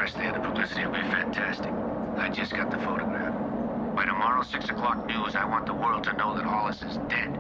press there, the publicity will be fantastic. I just got the photograph. By tomorrow, 6 o'clock news, I want the world to know that Hollis is dead.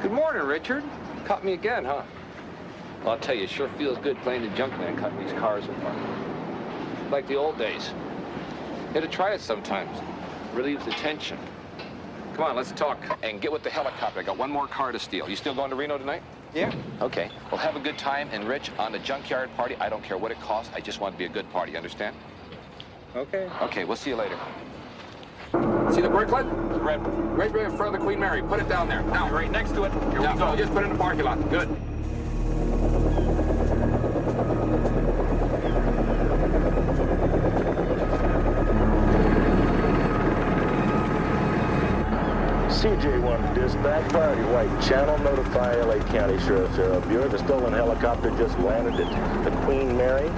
Good morning, Richard. Caught me again, huh? Well, I'll tell you, it sure feels good playing the Junkman, cutting these cars apart. Like the old days. You had to try it sometimes. Relieves the tension. Come on, let's talk. And get with the helicopter. I got one more car to steal. You still going to Reno tonight? Yeah. Okay. Well, have a good time. And Rich, on the junkyard party, I don't care what it costs. I just want it to be a good party. You understand? Okay. Okay, we'll see you later. See the Brooklyn? Right in front of the Queen Mary. Put it down there. Now, right next to it. Here we go. Just put it in the parking lot. Good. CJ1 dispatch, priority white channel, notify LA County Sheriff's Bureau. The stolen helicopter just landed at the Queen Mary.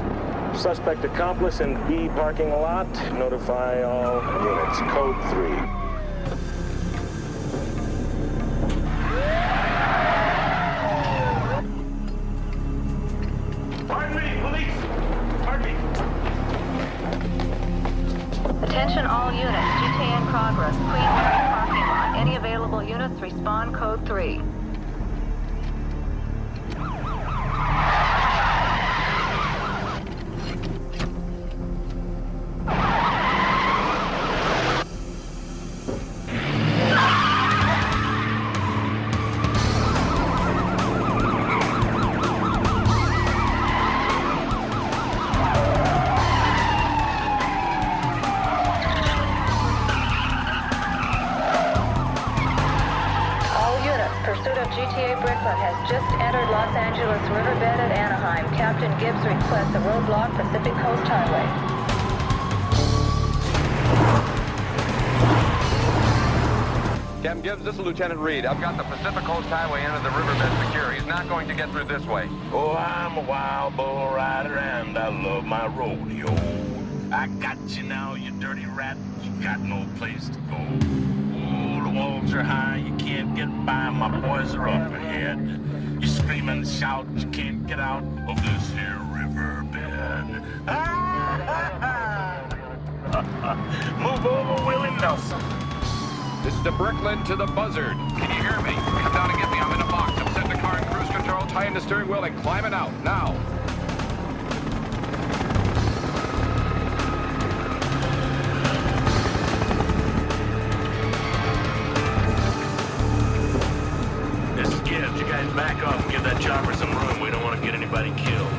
Suspect accomplice in B parking lot. Notify all units. Code 3. Attention all units, GTA in progress, Queen Mary parking lot. Any available units, respond code 3. Request the roadblock Pacific Coast Highway. Captain Gibbs, this is Lieutenant Reed. I've got the Pacific Coast Highway into the riverbed secure. He's not going to get through this way. Oh, I'm a wild bull rider and I love my rodeo. I got you now, you dirty rat. You got no place to go. Oh, the walls are high, you can't get by. My boys are up ahead. You scream and shout, you can't get out of this here riverbed. Move over, Willie Nelson. This is the Brooklyn to the Buzzard. Can you hear me? Come down and get me. I'm in a box. I'm setting the car in cruise control, tying the steering wheel, and climbing out now. This is Gibbs. You guys back off and give that chopper some room. We don't want to get anybody killed.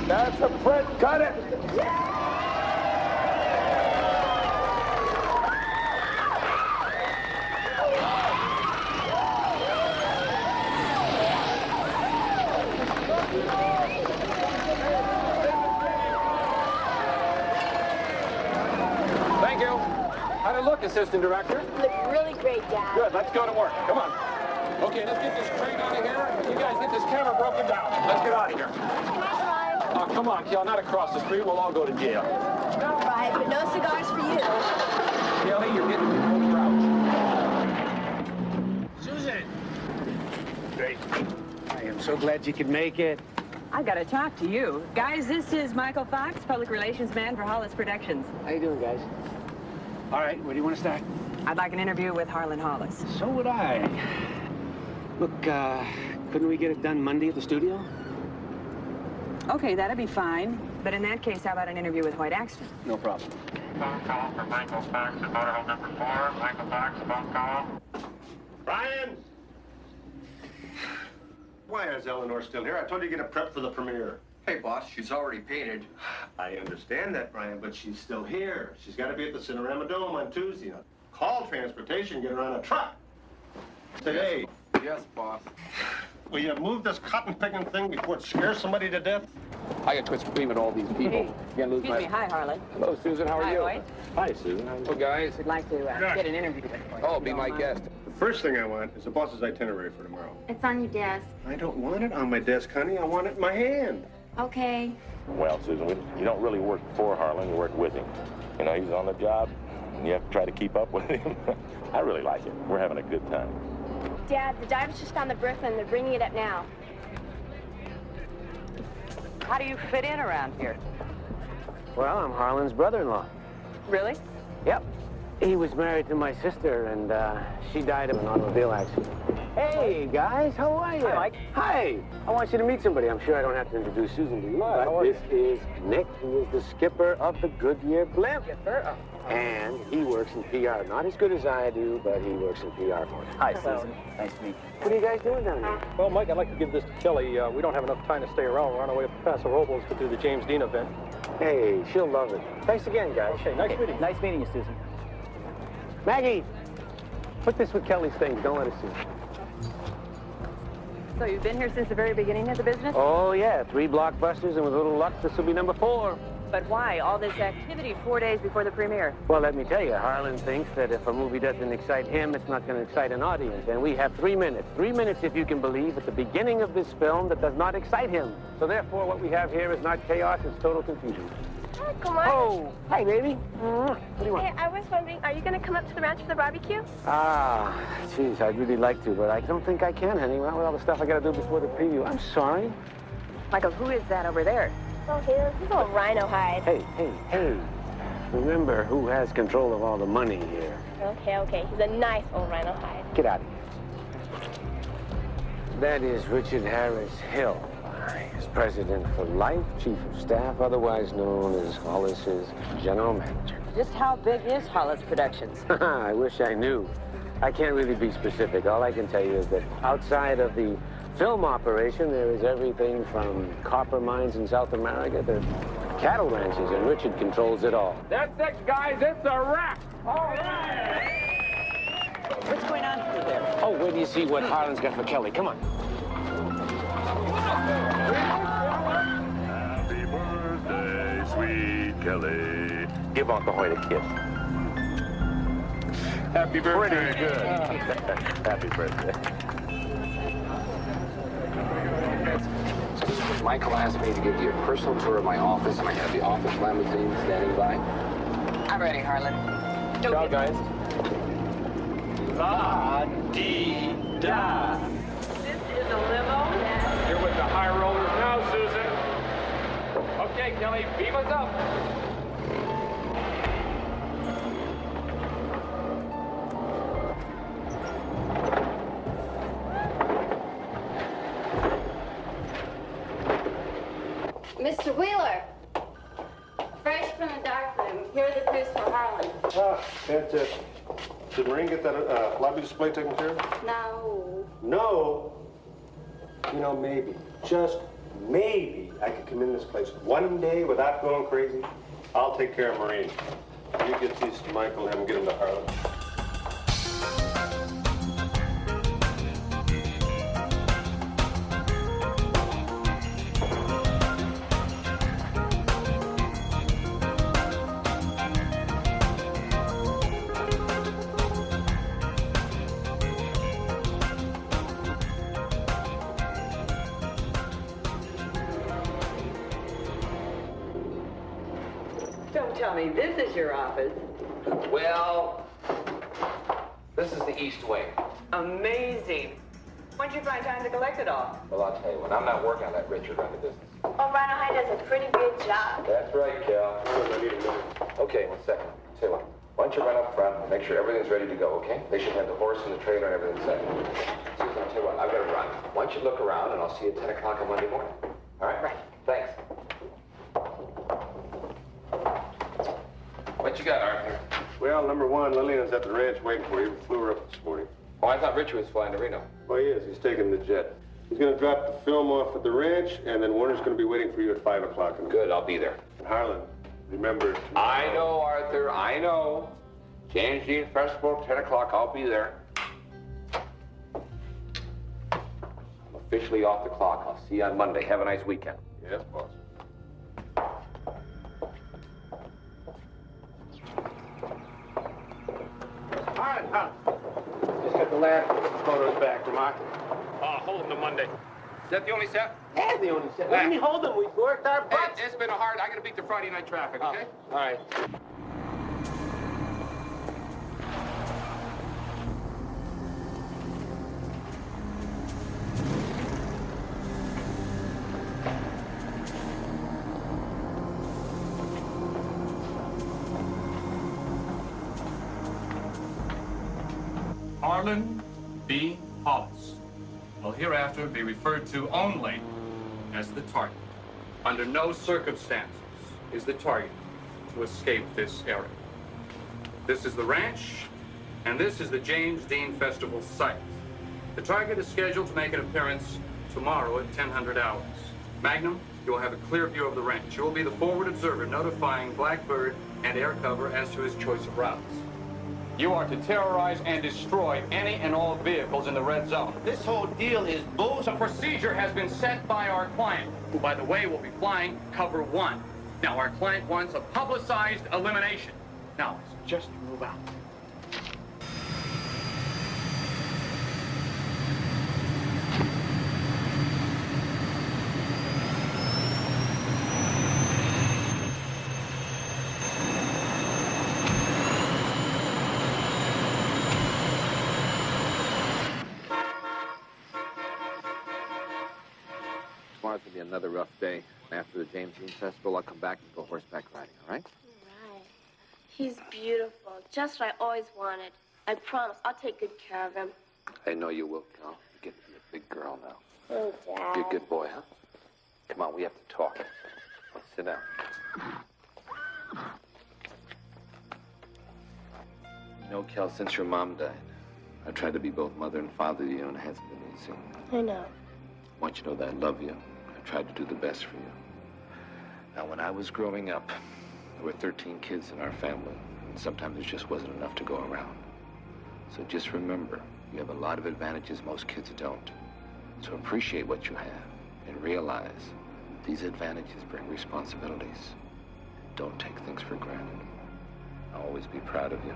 That's a print. Cut it. Thank you. How'd it look, Assistant Director? Looked really great, Dad. Good, let's go to work. Come on. Okay, let's get this train out of here. You guys get this camera broken down. Let's get out of here. Oh, come on, Kel, not across the street. We'll all go to jail. All right, but no cigars for you. Kelly, you're getting me no grouch. Susan! Great. I am so glad you could make it. I gotta talk to you. Guys, this is Michael Fox, Public Relations Man for Hollis Productions. How you doing, guys? All right, where do you want to start? I'd like an interview with Harlan Hollis. So would I. Look, couldn't we get it done Monday at the studio? Okay, that'd be fine. But in that case, how about an interview with White Axton? No problem. Phone call for Michael Fox at motorhome number 4. Michael Fox, phone call. Brian! Why is Eleanor still here? I told you to get a prep for the premiere. Hey, boss, she's already painted. I understand that, Brian, but she's still here. She's got to be at the Cinerama Dome on Tuesday. Now, call transportation, get her on a truck. Today. Yes, boss. Will you move this cotton-picking thing before it scares somebody to death? I got quit screaming at all these people. Hey, excuse me. Hi, Harlan. Hello, Susan. How are you? White. Hi, Susan. Hello, guys. We'd like to get an interview with White. Oh, be my guest. The first thing I want is the boss's itinerary for tomorrow. It's on your desk. I don't want it on my desk, honey. I want it in my hand. Okay. Well, Susan, you don't really work for Harlan, you work with him. You know, he's on the job, and you have to try to keep up with him. I really like it. We're having a good time. Dad, the divers just found the Brooklyn. They're bringing it up now. How do you fit in around here? Well, I'm Harlan's brother-in-law. Really? Yep. He was married to my sister, and she died of an automobile accident. Hey, guys, how are you? Hi, Mike. Hi. I want you to meet somebody. I'm sure I don't have to introduce Susan to you, but this is Nick. He is the skipper of the Goodyear blimp. Skipper? And he works in PR. Not as good as I do, but he works in PR for us. Hi, Susan. Nice to meet you. What are you guys doing down here? Well, Mike, I'd like to give this to Kelly. We don't have enough time to stay around. We're on our way up to Paso Robles to do the James Dean event. Hey, she'll love it. Thanks again, guys. Okay, nice meeting you. Nice meeting you, Susan. Maggie, put this with Kelly's things. Don't let her see it. So you've been here since the very beginning of the business? Oh, yeah. 3 blockbusters, and with a little luck, this will be number 4. But why all this activity 4 days before the premiere? Well, let me tell you, Harlan thinks that if a movie doesn't excite him, it's not going to excite an audience. And we have 3 minutes. 3 minutes, if you can believe, at the beginning of this film that does not excite him. So therefore, what we have here is not chaos, it's total confusion. Oh, come on. Oh, hi, baby. What do you want? Hey, I was wondering, are you going to come up to the ranch for the barbecue? Ah, geez, I'd really like to, but I don't think I can, honey. Well, with all the stuff I got to do before the preview. I'm sorry. Michael, who is that over there? Oh, he's a rhino hide. Hey. Remember who has control of all the money here. Okay. He's a nice old rhino hide. Get out of here. That is Richard Harris Hill. He's president for life, chief of staff, otherwise known as Hollis's general manager. Just how big is Hollis Productions? I wish I knew. I can't really be specific. All I can tell you is that outside of the film operation, there is everything from copper mines in South America to cattle ranches, and Richard controls it all. That's it, guys. It's a wrap. All right. What's going on through there? Oh, wait till you see what Harlan's got for Kelly. Come on. Happy birthday, sweet Kelly. Give Uncle Hoyt a kiss. Happy birthday. Pretty good. Happy birthday. Michael asked me to give you a personal tour of my office, and I have the office limousine standing by. I'm ready, Harlan. Ciao, guys. La-dee-da. This is a limo. You're with the high rollers now, Susan. Okay, Kelly, beam us up. Mr. Wheeler. Fresh from the dark room. Here are the proofs for Harlan. Ah, fantastic. Did Marine get that lobby display taken care of? No. No. You know, maybe, just maybe, I could come in this place one day without going crazy. I'll take care of Marine. You get these to Michael and have him get them to Harlan. Don't tell me this is your office. Well, this is the East Wing. Amazing. When'd you find time to collect it all? Well, I'll tell you, when I'm not working, I let Richard run the business. Oh, Rhino High does a pretty good job. That's right, Cal. Okay, 1 second. Tell you what, why don't you run up front and make sure everything's ready to go, okay? They should have the horse and the trailer and everything set. Susan, I'll tell you what, I've got to run. Why don't you look around, and I'll see you at 10 o'clock on Monday morning. All right? Right. Thanks. What you got, Arthur? Well, number one, Lillian's at the ranch waiting for you. We flew her up this morning. Oh, I thought Richard was flying to Reno. Well, he is. He's taking the jet. He's going to drop the film off at the ranch, and then Warner's going to be waiting for you at 5 o'clock. Good, I'll be there. And Harlan, remember tomorrow. I know, Arthur, I know. James Dean Festival, 10 o'clock, I'll be there. I'm officially off the clock. I'll see you on Monday. Have a nice weekend. Yes, boss. Harlan. Just got the last photos back from Arthur. Hold them to Monday. Is that the only set? That's the only set. What do you mean hold them? We've worked our butts. It's been a hard. I got to beat the Friday night traffic, okay? All right. Harlan B. Hollis will hereafter be referred to only as the target. Under no circumstances is the target to escape this area. This is the ranch, and this is the James Dean Festival site. The target is scheduled to make an appearance tomorrow at 1000 hours. Magnum, you will have a clear view of the ranch. You will be the forward observer notifying Blackbird and Air Cover as to his choice of routes. You are to terrorize and destroy any and all vehicles in the red zone. This whole deal is bullshit. A procedure has been set by our client, who, by the way, will be flying cover 1. Now, our client wants a publicized elimination. Now, just move out. Tomorrow's gonna be another rough day. After the James Dean Festival, I'll come back and go horseback riding, all right? Right. He's beautiful, just what I always wanted. I promise I'll take good care of him. I know you will, Cal. You're getting to be a big girl now. Oh, Dad. You're a good boy, huh? Come on, we have to talk. Sit down. You know, Cal, since your mom died, I've tried to be both mother and father to you, and it hasn't been easy. I know. I want you to know that I love you. I tried to do the best for you. Now, when I was growing up, there were 13 kids in our family, and sometimes there just wasn't enough to go around. So just remember, you have a lot of advantages most kids don't. So appreciate what you have, and realize these advantages bring responsibilities. Don't take things for granted. I'll always be proud of you.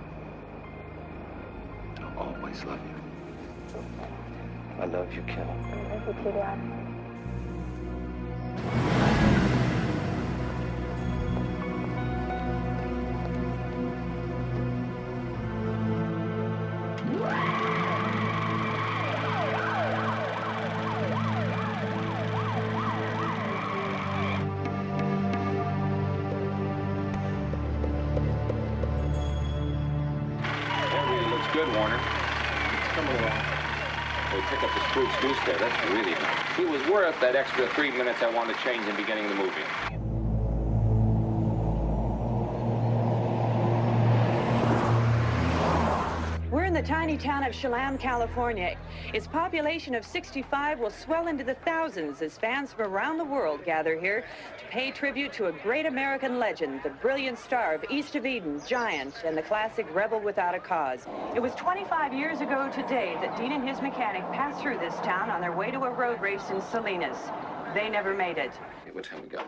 I'll always love you. I love you, Kel. I love you too, Dad. Good, Warner. Come along. We'll pick up the Spruce Goose there. That's really nice. It was worth that extra 3 minutes I wanted to change in the beginning of the movie. We're in the tiny town of Chelan, California. Its population of 65 will swell into the thousands as fans from around the world gather here to pay tribute to a great American legend, the brilliant star of East of Eden, Giant, and the classic Rebel Without a Cause. It was 25 years ago today that Dean and his mechanic passed through this town on their way to a road race in Salinas. They never made it. Hey, what time we go?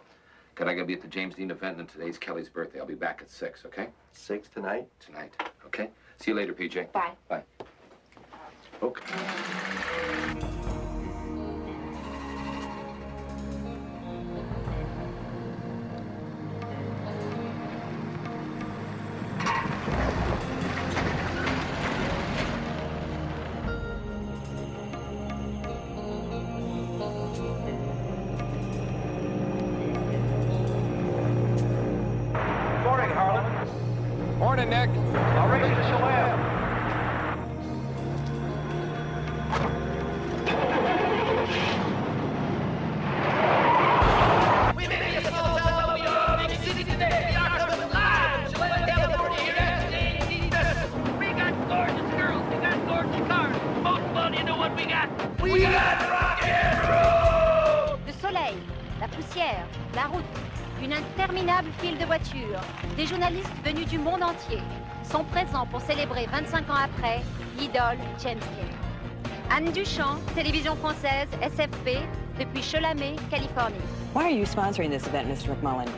Good, I gotta be at the James Dean event, and today's Kelly's birthday. I'll be back at 6, okay? 6 tonight? Tonight, okay? See you later, PJ. Bye. Bye. Okay. Morning, Harlan. Morning, Nick. I'll race to Chelan. We may be a small town, but we are a big city today. We are coming live from Chelan, California, here at James Dean Festival. We got gorgeous girls, we got gorgeous cars. Most of all, you know what we got? We got rock and roll! Le soleil, la poussière, la route, une interminable file de voitures. Des journalistes venus du monde entier sont présents pour célébrer 25 ans après l'idole James Dean. Anne Duchamp, télévision française, SFP, depuis Chelamé, Californie. Why are you sponsoring this event, Mr. McMullen?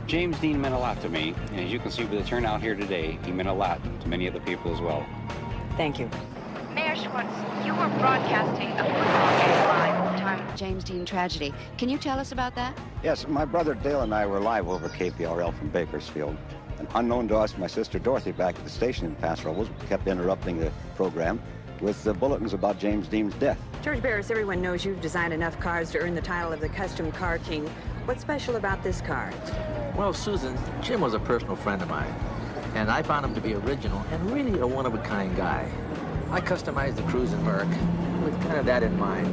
James Dean meant a lot to me, and as you can see with the turnout here today, he meant a lot to many other people as well. Thank you. Mayor Schwartz, you were broadcasting a football game live at the time of James Dean tragedy. Can you tell us about that? Yes, my brother Dale and I were live over KPRL from Bakersfield. And unknown to us, my sister Dorothy back at the station in Paso Robles kept interrupting the program with the bulletins about James Dean's death. George Barris, everyone knows you've designed enough cars to earn the title of the Custom Car King. What's special about this car? Well, Susan, Jim was a personal friend of mine, and I found him to be original and really a one-of-a-kind guy. I customized the Cruisin' Merc with kind of that in mind.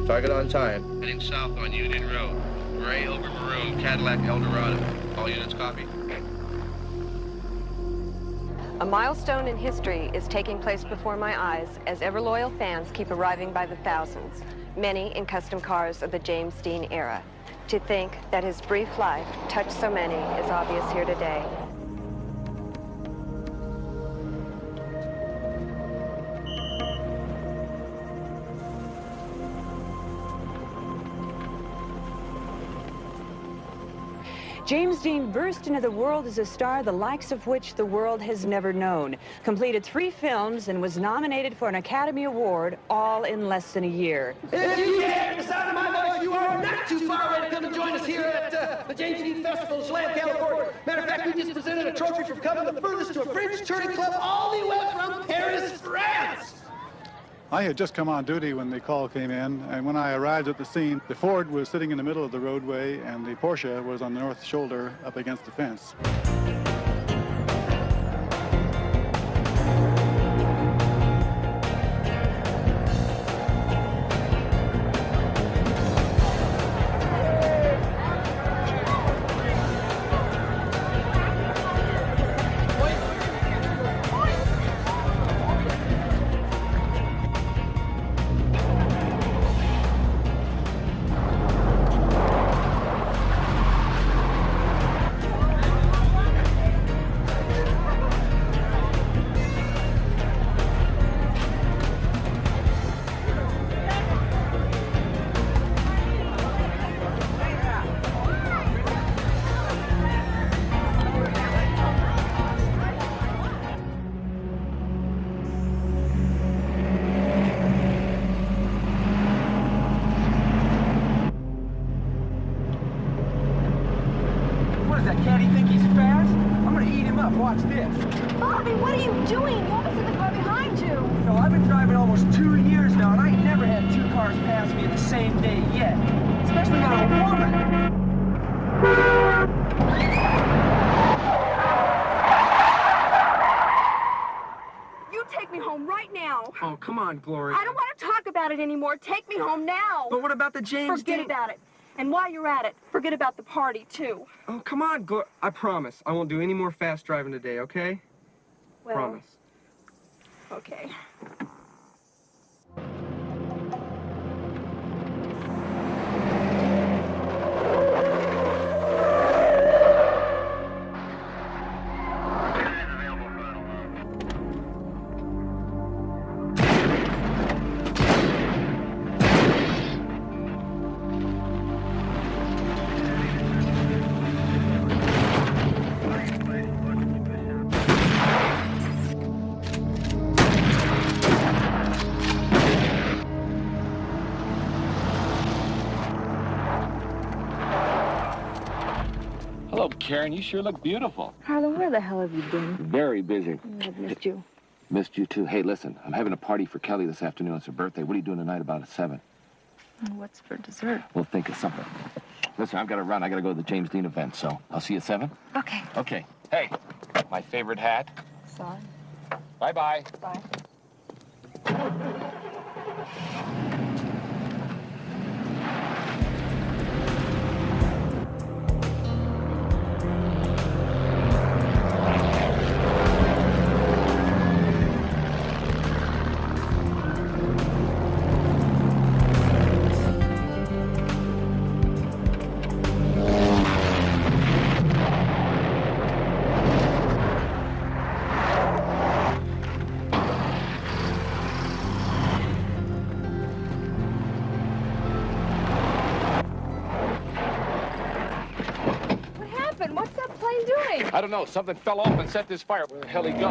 Target on time. Heading south on Union Road. Gray over maroon Cadillac Eldorado. All units copy. A milestone in history is taking place before my eyes as ever-loyal fans keep arriving by the thousands, many in custom cars of the James Dean era. To think that his brief life touched so many is obvious here today. James Dean burst into the world as a star the likes of which the world has never known. Completed 3 films and was nominated for an Academy Award, all in less than a year. If you hear the sound of my voice, you are not too far away to come and join us here at the James Dean Festival in Chelan, California. Matter of fact, we just presented a trophy for coming the furthest to a French touring club all the way from Paris, France. I had just come on duty when the call came in, and when I arrived at the scene, the Ford was sitting in the middle of the roadway, and the Porsche was on the north shoulder up against the fence. Watch this. Bobby, what are you doing? You almost hit the car behind you. No, I've been driving almost 2 years now, and I ain't never had 2 cars pass me in the same day yet. Especially not a woman. You take me home right now. Oh, come on, Gloria. I don't want to talk about it anymore. Take me home now. But what about the James Forget Dean? about it. And while you're at it, forget about the party, too. Oh, come on, Gloria. I promise. I won't do any more fast driving today, okay? Well, Promise. Okay. Hello, Karen. You sure look beautiful. Harlan, where the hell have you been? Very busy. I've missed you. Missed you, too. Hey, listen, I'm having a party for Kelly this afternoon. It's her birthday. What are you doing tonight about 7? And what's for dessert? We'll think of something. Listen, I've got to run. I got to go to the James Dean event, so I'll see you at 7. Okay. Okay. Hey, my favorite hat. Sorry. Bye-bye. Bye. I don't know. Something fell off and set this fire. Where the hell he go?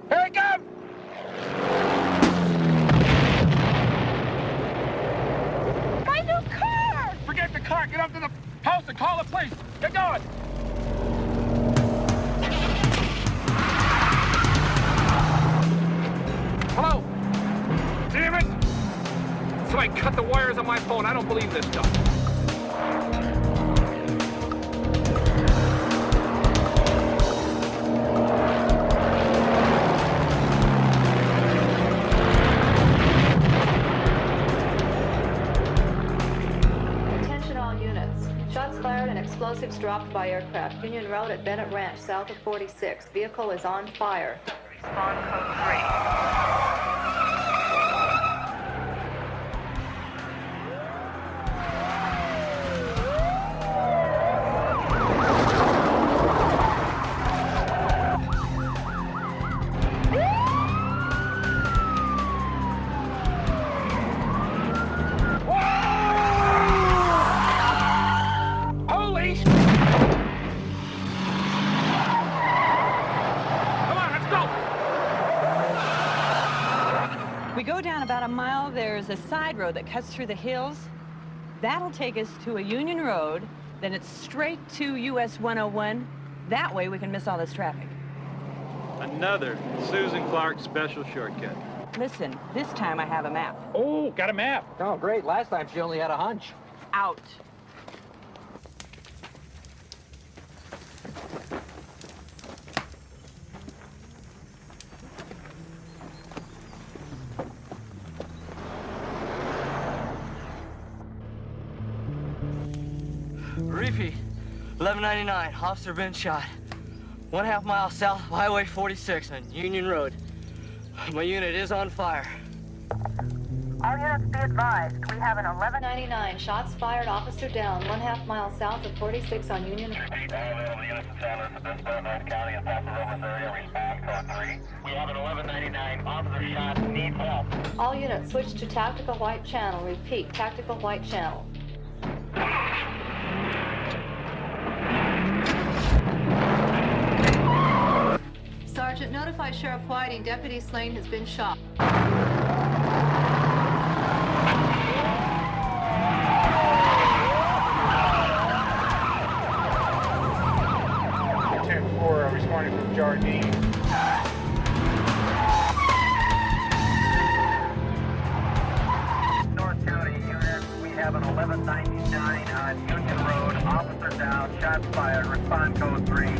Here he comes! car. Get up to the house and call the police. Get going. Hello? Damn it! Somebody cut the wires on my phone. I don't believe this stuff. Attention all units. Shots fired and explosives dropped by aircraft. Union Road at Bennett Ranch, south of 46. Vehicle is on fire. Respond code 3. We go down about a mile, there's a side road that cuts through the hills. That'll take us to a Union Road, then it's straight to US 101. That way we can miss all this traffic. Another Susan Clark special shortcut. Listen, this time I have a map. Oh, got a map. Oh, great. Last time she only had a hunch. Out. Reefy, 1199, officer been shot. 1/2 mile south of Highway 46 on Union Road. My unit is on fire. All units be advised. We have an 1199. Shots fired, officer down. 1/2 mile south of 46 on Union. Repeat, all available units and settlers have been spent in County and Paso Robles area. Respond code 3. We have an 1199. Officer shot. Needs help. All units switch to tactical white channel. Repeat, tactical white channel. Sergeant, notify Sheriff Whiting Deputy Slane has been shot. 10-4, responding from Jardine. North County unit, we have an 1199 on Union Road. Officer down, shots fired. Respond code 3.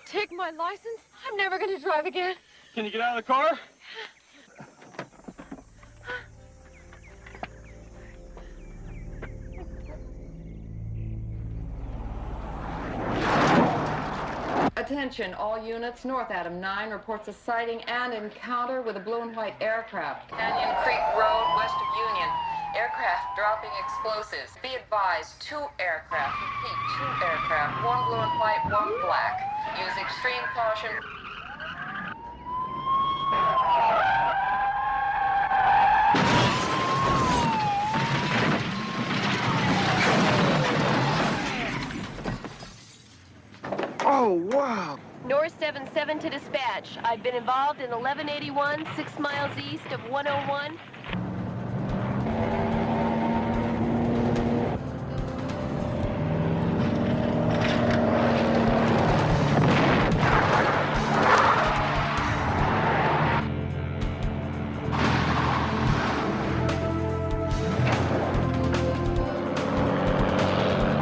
Take my license? I'm never going to drive again. Can you get out of the car? Attention, all units. North Adam 9 reports a sighting and encounter with a blue and white aircraft. Canyon Creek Road, west of Union. Aircraft dropping explosives. Be advised, 2 aircraft. Repeat, 2 aircraft. 1 blue and white, 1 black. Use extreme caution. Oh, wow. North 77 to dispatch. I've been involved in 1181, 6 miles east of 101.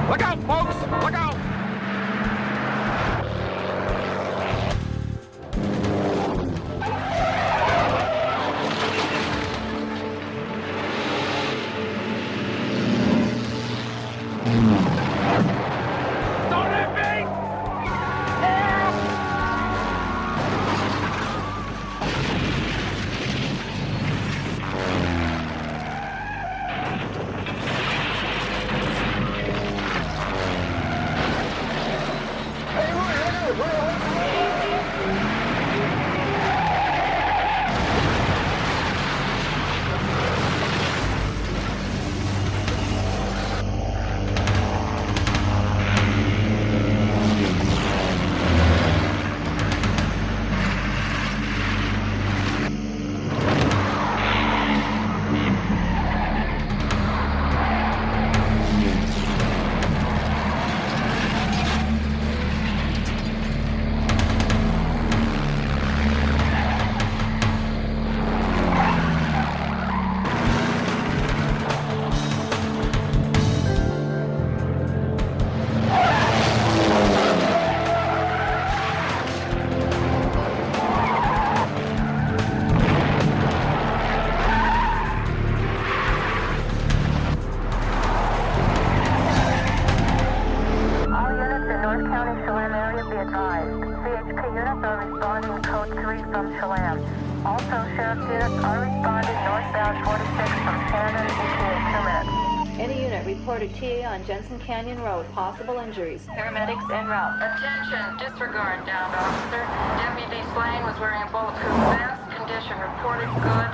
Look out, folks! Look out! Reported TA on Jensen Canyon Road. Possible injuries. Paramedics en route. Attention, disregard downed officer. Deputy Slane was wearing a bulletproof vest. Condition reported good.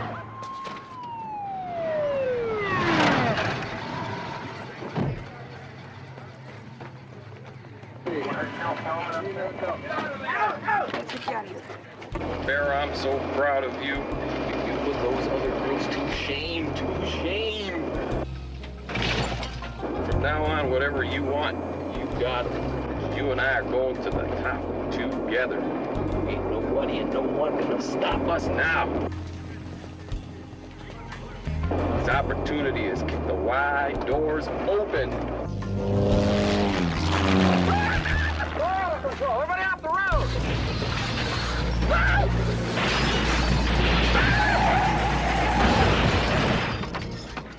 Bear, I'm so proud of you. You put those other girls to shame, to shame. From now on, whatever you want, you got it. You and I are going to the top together. Ain't nobody and no one gonna stop us now. This opportunity has kicked the wide doors open. Everybody off the road!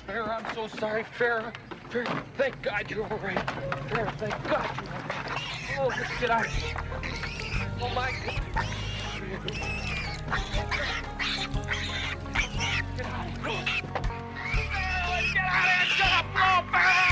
Farrah, I'm so sorry, Farrah. Farrah, thank God you're all right. Farrah, thank God you're all right. Oh, let's get out of here. Oh, my God. Get out of here. Get out of here. Shut up, bro, Farrah!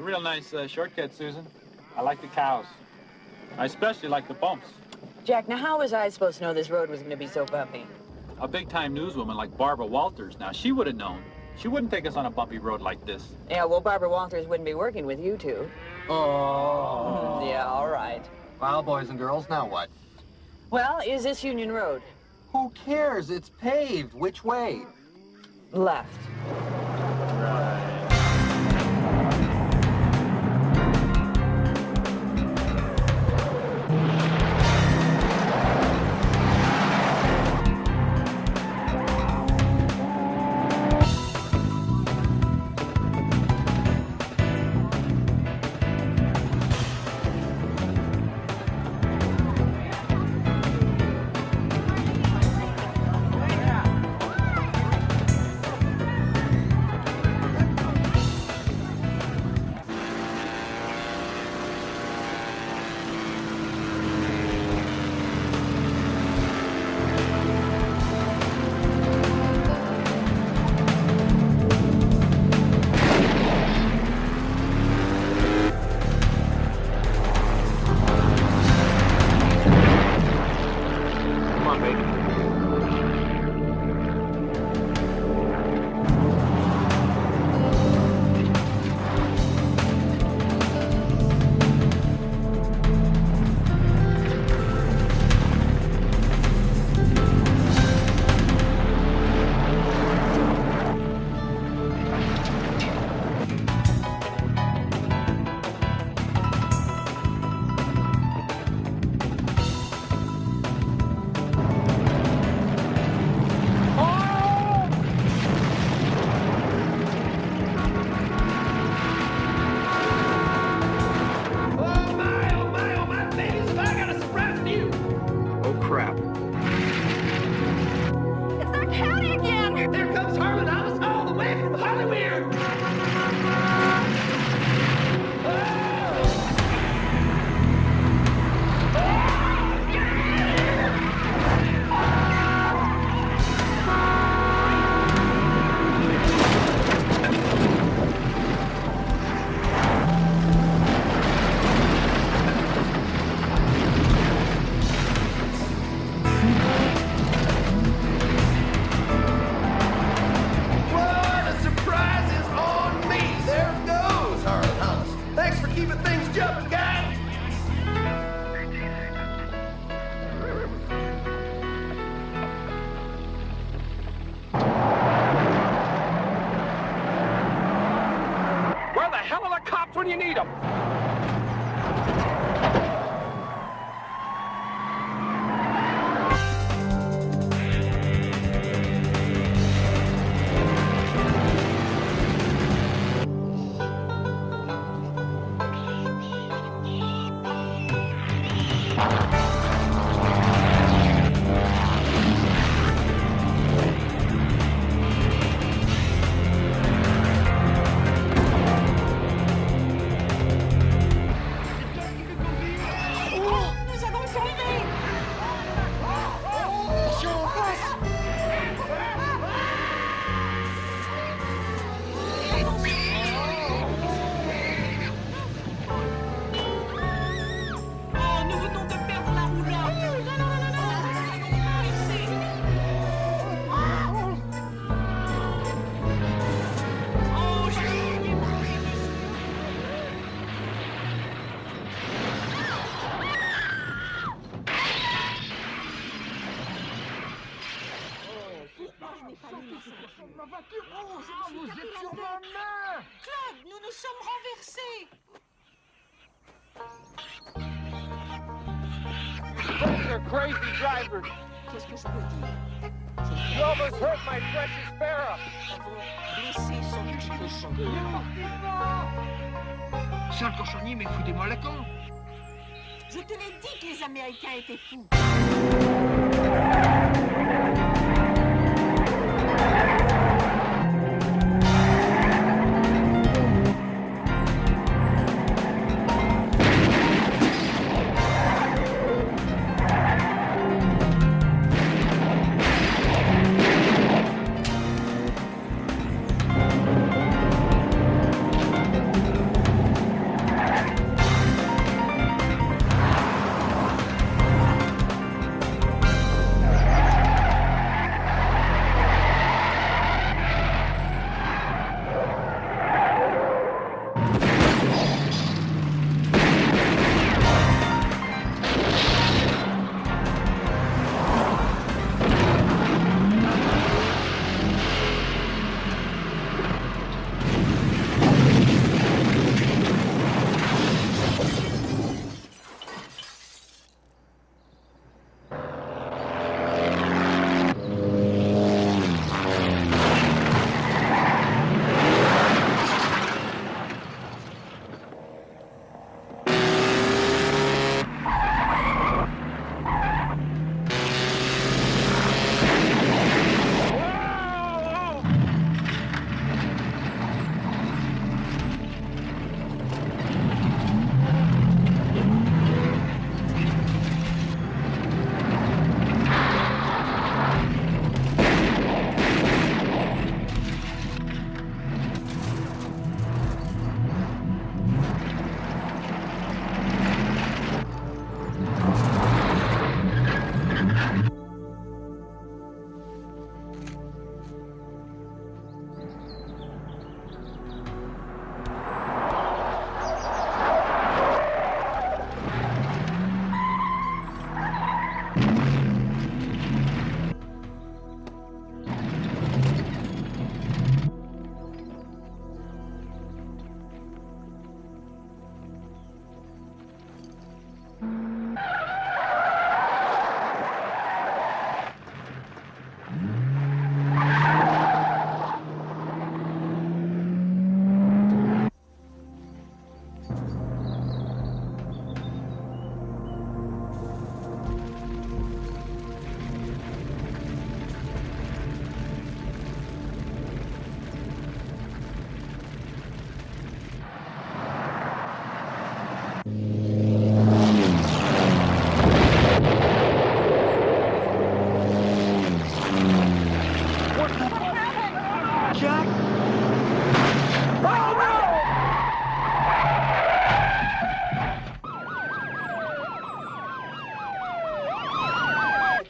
Real nice shortcut, Susan. I like the cows. I especially like the bumps. Jack, now how was I supposed to know this road was going to be so bumpy? A big-time newswoman like Barbara Walters, now she would have known. She wouldn't take us on a bumpy road like this. Yeah, well, Barbara Walters wouldn't be working with you two. Oh. Yeah, all right. Well, boys and girls, now what? Well, is this Union Road? Who cares? It's paved. Which way? Left. when you need them. Those are crazy drivers. You almost hurt my precious Farrah. Charles Cochonnier, mais foutez-moi la con. Je te l'ai dit que les Américains étaient fous.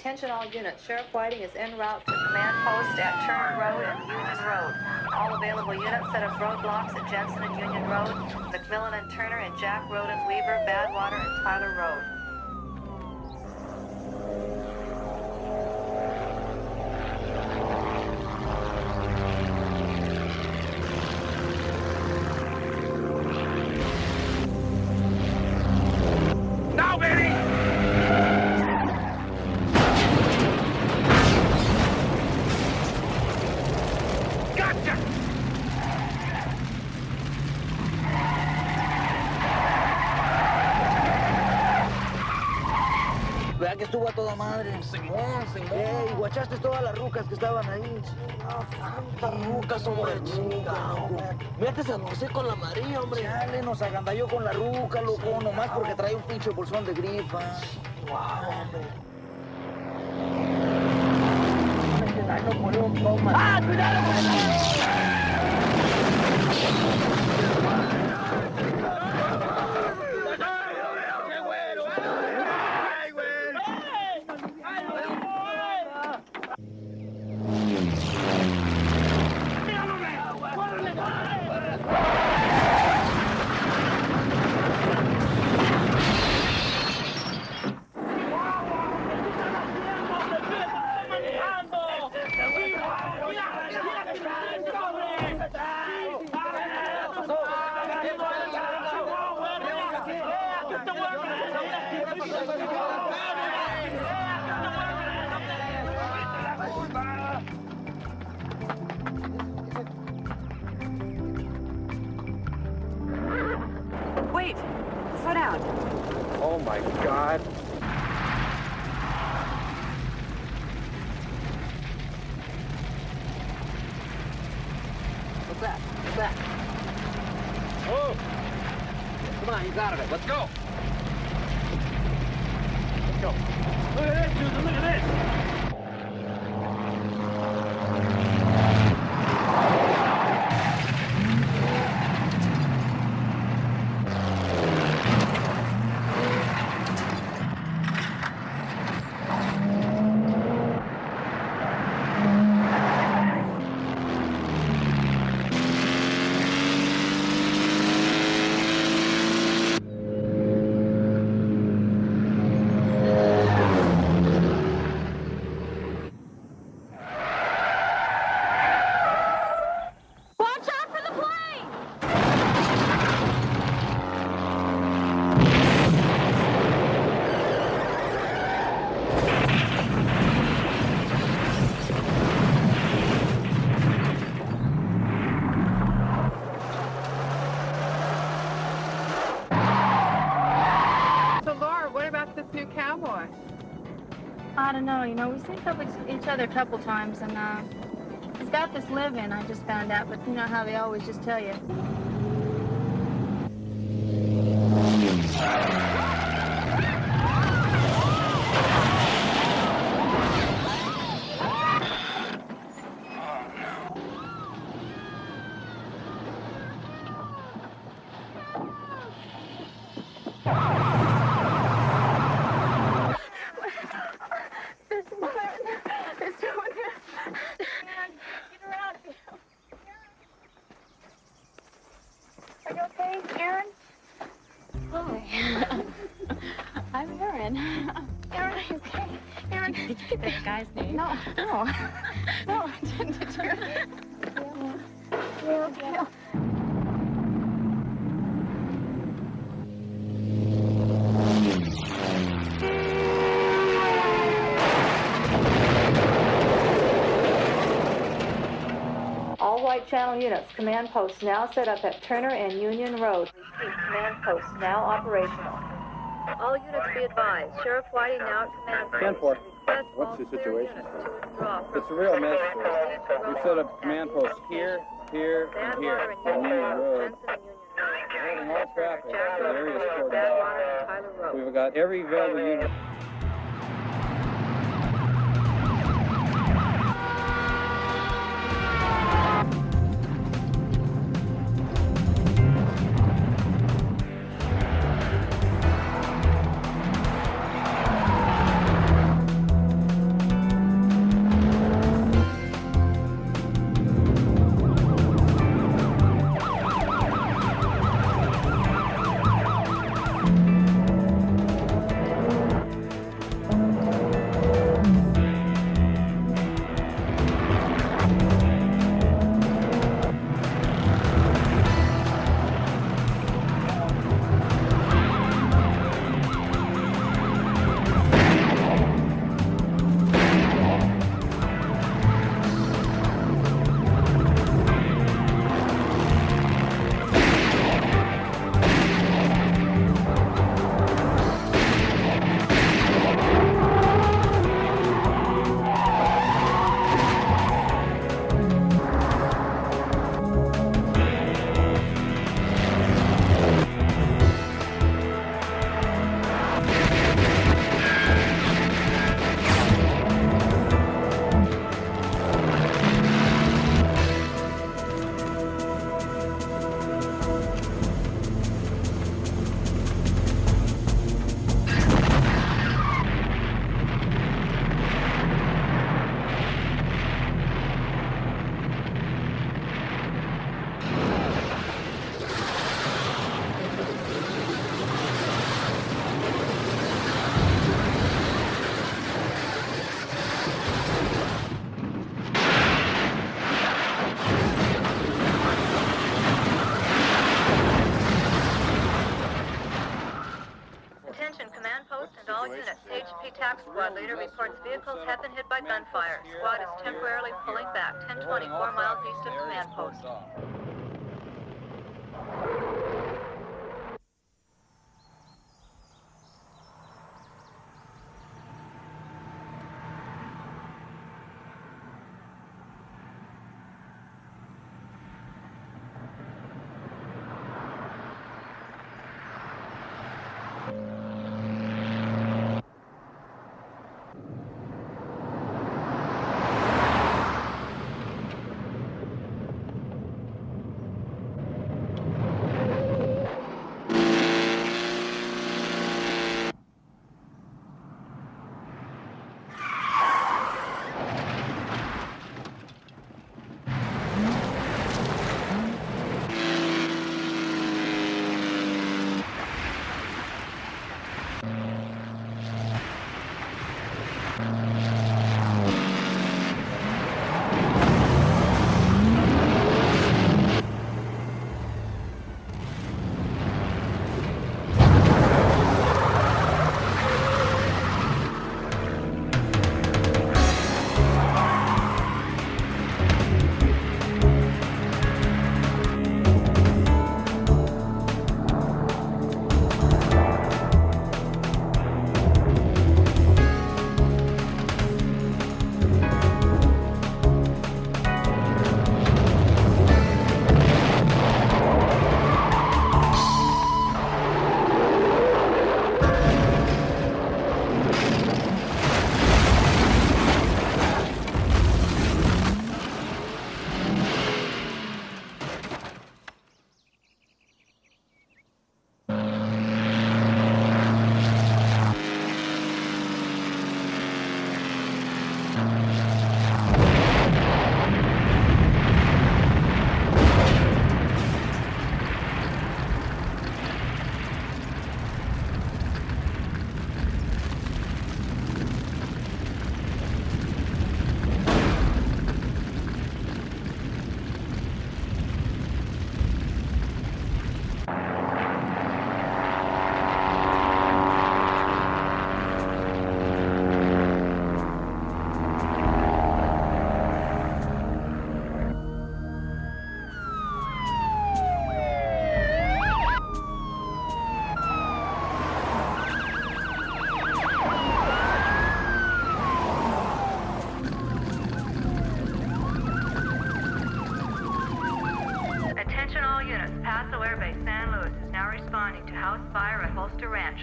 Attention all units. Sheriff Whiting is en route to command post at Turner Road and Union Road. All available units set up roadblocks at Jensen and Union Road, McMillan and Turner and Jack Road and Weaver, Badwater and Tyler Road. Now, Benny! Gotcha! Vea que estuvo a toda madre. Simón. Ey, guachaste todas las rucas que estaban ahí. Tantas rucas, hombre, chingado. Métese a José con la María, hombre. Chale, nos agandalló con la ruca, loco, nomás porque trae un pinche bolsón de grifa. Wow, hombre. ¡Ah, cuidado! Wait, slow down. Oh my God. What's that? What's that? Oh! Come on, he's out of it. Let's go. Let's go. Look at this, Susan. Look at this. I don't know, you know, we've seen each other a couple times, and he's got this live-in, I just found out, but you know how they always just tell you. All white channel units, command post now set up at Turner and Union Road. Repeat, command post now operational. All units be advised. Sheriff Whiting now at command post. 10-4. What's the situation? It's a real mess for us. We set up command posts here, here, and here on Union Road. We're holding all traffic. The area is cordoned off. We've got every available unit. have been hit by gunfire. Squad is temporarily pulling back, 1020, 4 miles east of command post.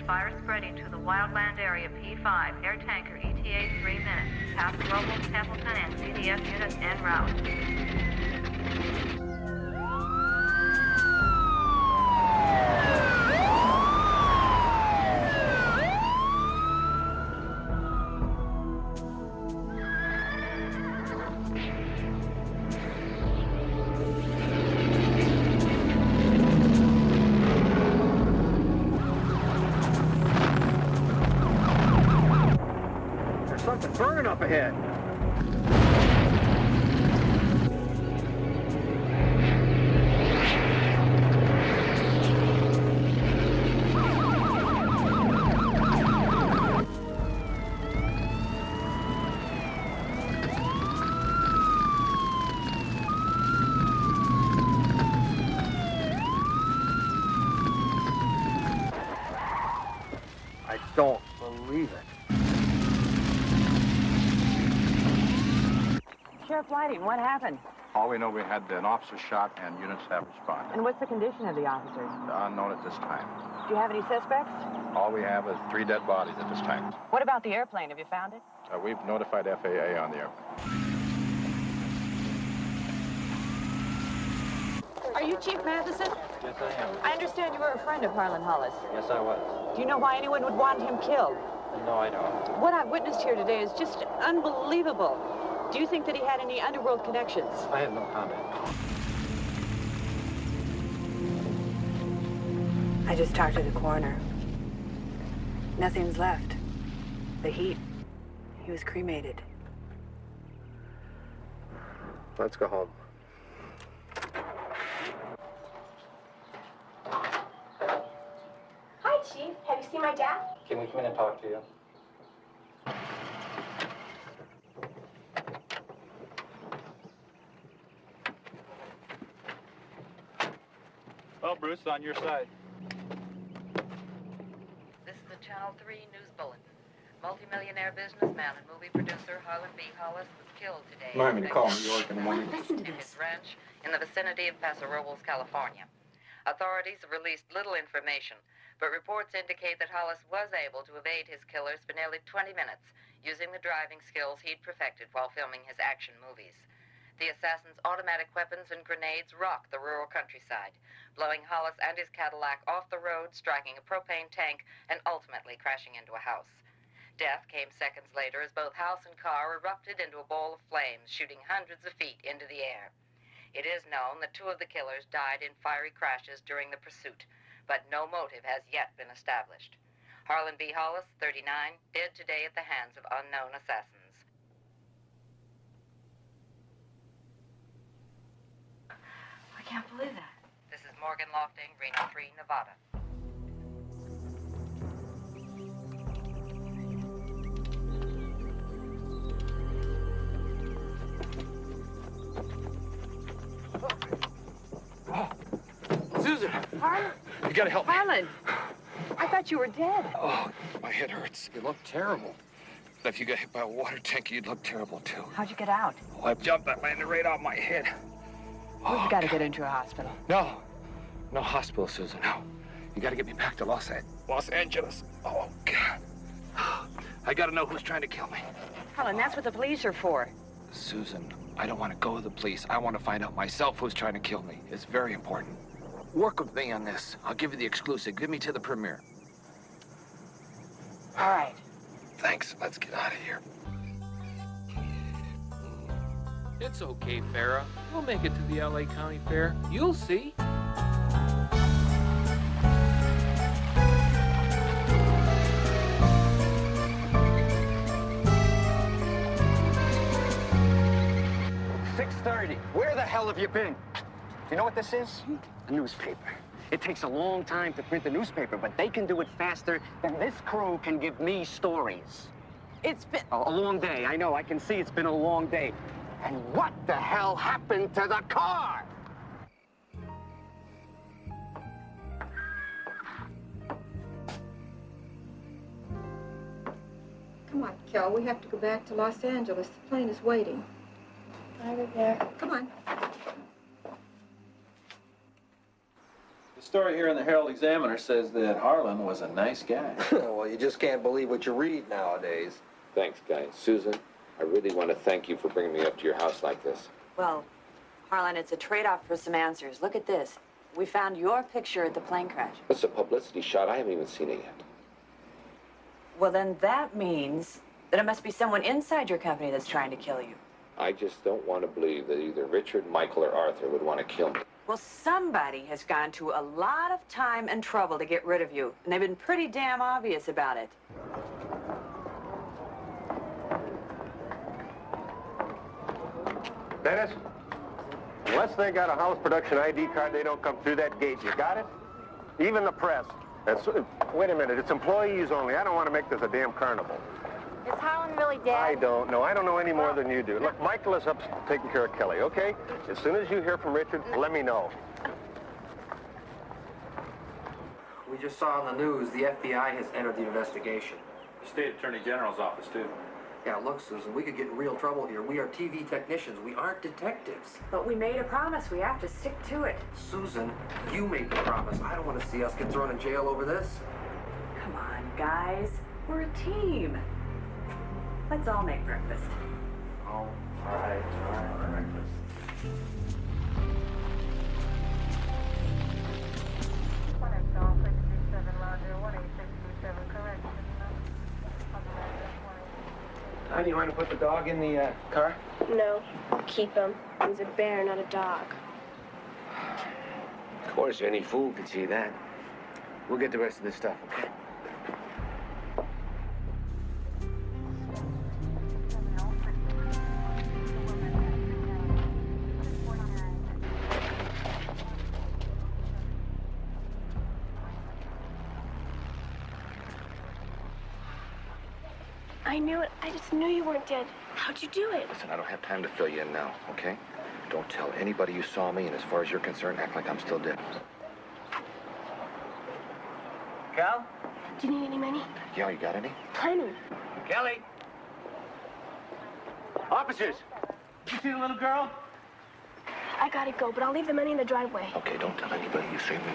Fire spreading to the wildland area P5. Air tanker ETA 3 minutes. Pass Global, Templeton, and CDF units en route. Burning up ahead. I don't believe it. Sheriff Whiting, what happened? All we know, we had an officer shot and units have responded. And what's the condition of the officers? Unknown at this time. Do you have any suspects? All we have is 3 dead bodies at this time. What about the airplane? Have you found it? We've notified FAA on the airplane. Are you Chief Matheson? Yes, I am. I understand you were a friend of Harlan Hollis. Yes, I was. Do you know why anyone would want him killed? No, I don't. What I've witnessed here today is just unbelievable. Do you think that he had any underworld connections? I have no comment. I just talked to the coroner. Nothing's left. The heat. He was cremated. Let's go home. Hi, Chief. Have you seen my dad? Can we come in and talk to you? Well, Bruce, on your side. This is the Channel 3 News Bulletin. Multimillionaire businessman and movie producer Harlan B. Hollis was killed today. Remind me to call New York in the morning. Listen to his ranch in the vicinity of Paso Robles, California. Authorities have released little information, but reports indicate that Hollis was able to evade his killers for nearly 20 minutes, using the driving skills he'd perfected while filming his action movies. The assassin's automatic weapons and grenades rocked the rural countryside, blowing Hollis and his Cadillac off the road, striking a propane tank, and ultimately crashing into a house. Death came seconds later as both house and car erupted into a ball of flames, shooting hundreds of feet into the air. It is known that 2 of the killers died in fiery crashes during the pursuit, but no motive has yet been established. Harlan B. Hollis, 39, dead today at the hands of unknown assassins. I can't believe that. This is Morgan Lofting, Reno 3, Nevada. Susan! Harlan? You gotta help me. Harlan! I thought you were dead. Oh, my head hurts. You look terrible. If you got hit by a water tank, you'd look terrible, too. How'd you get out? Oh, I jumped. That landed right off my head. We've got to get into a hospital. No. No hospital, Susan, no. You gotta get me back to Los Angeles. Oh, God. I gotta know who's trying to kill me. Harlan, that's what the police are for. Susan, I don't want to go to the police. I want to find out myself who's trying to kill me. It's very important. Work with me on this. I'll give you the exclusive. Give me to the premiere. All right. Thanks. Let's get out of here. It's okay, Farrah. We'll make it to the LA County Fair. You'll see. Where the hell have you been? You know what this is? A newspaper. It takes a long time to print a newspaper, but they can do it faster than this crew can give me stories. It's been... A long day. I know. I can see it's been a long day. And what the hell happened to the car? Come on, Kel. We have to go back to Los Angeles. The plane is waiting. Right there. Come on. The story here in the Herald Examiner says that Harlan was a nice guy. Well, you just can't believe what you read nowadays. Thanks, guys. Susan, I really want to thank you for bringing me up to your house like this. Well, Harlan, it's a trade-off for some answers. Look at this. We found your picture at the plane crash. It's a publicity shot. I haven't even seen it yet. Well, then that means that it must be someone inside your company that's trying to kill you. I just don't want to believe that either Richard, Michael, or Arthur would want to kill me. Well, somebody has gone to a lot of time and trouble to get rid of you, and they've been pretty damn obvious about it. Dennis, unless they got a house production ID card, they don't come through that gate. You got it? Even the press. Wait a minute, it's employees only. I don't want to make this a damn carnival. Is Harlan really dead? I don't know. I don't know any more than you do. Look, Michael is up taking care of Kelly, okay? As soon as you hear from Richard, let me know. We just saw on the news the FBI has entered the investigation. The State Attorney General's office, too. Yeah, look, Susan, we could get in real trouble here. We are TV technicians. We aren't detectives. But we made a promise. We have to stick to it. Susan, you made the promise. I don't want to see us get thrown in jail over this. Come on, guys. We're a team. Let's all make breakfast. All right, breakfast. Honey, you want to put the dog in the car? No, I'll keep him. He's a bear, not a dog. Of course, any fool could see that. We'll get the rest of this stuff, okay? I knew it. I just knew you weren't dead. How'd you do it? Listen, I don't have time to fill you in now, okay? Don't tell anybody you saw me, and as far as you're concerned, act like I'm still dead. Cal? Do you need any money? Yeah, you got any? Plenty. Kelly? Officers! You see the little girl? I gotta go, but I'll leave the money in the driveway. Okay, don't tell anybody you see me.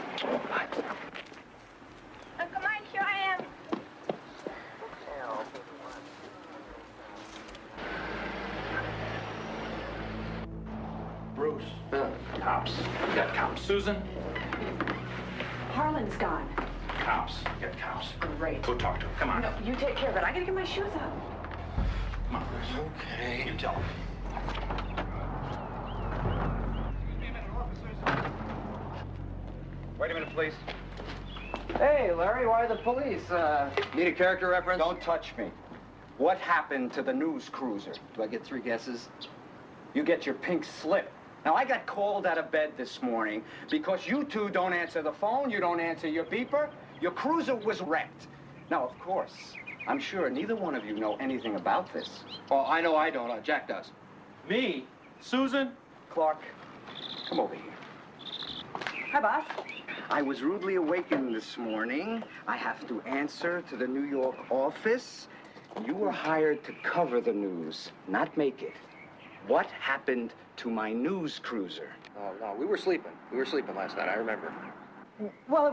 Bye. Uncle Mike, here I am. Bruce. Cops. You got cops. Susan? Harlan's gone. Cops. You got cops. Great. Go talk to him. Come on. No, you take care of it. I gotta get my shoes on. Come on, Bruce. Okay. You tell him. Wait a minute, please. Hey, Larry, why the police? Need a character reference? Don't touch me. What happened to the news cruiser? Do I get 3 guesses? You get your pink slip. Now, I got called out of bed this morning because you two don't answer the phone, you don't answer your beeper. Your cruiser was wrecked. Now, of course, I'm sure neither one of you know anything about this. Oh, I know I don't. Jack does. Me? Susan? Clark, come over here. Hi, boss. I was rudely awakened this morning. I have to answer to the New York office. You were hired to cover the news, not make it. What happened to my news cruiser? Oh, no, we were sleeping. We were sleeping last night, I remember. Well,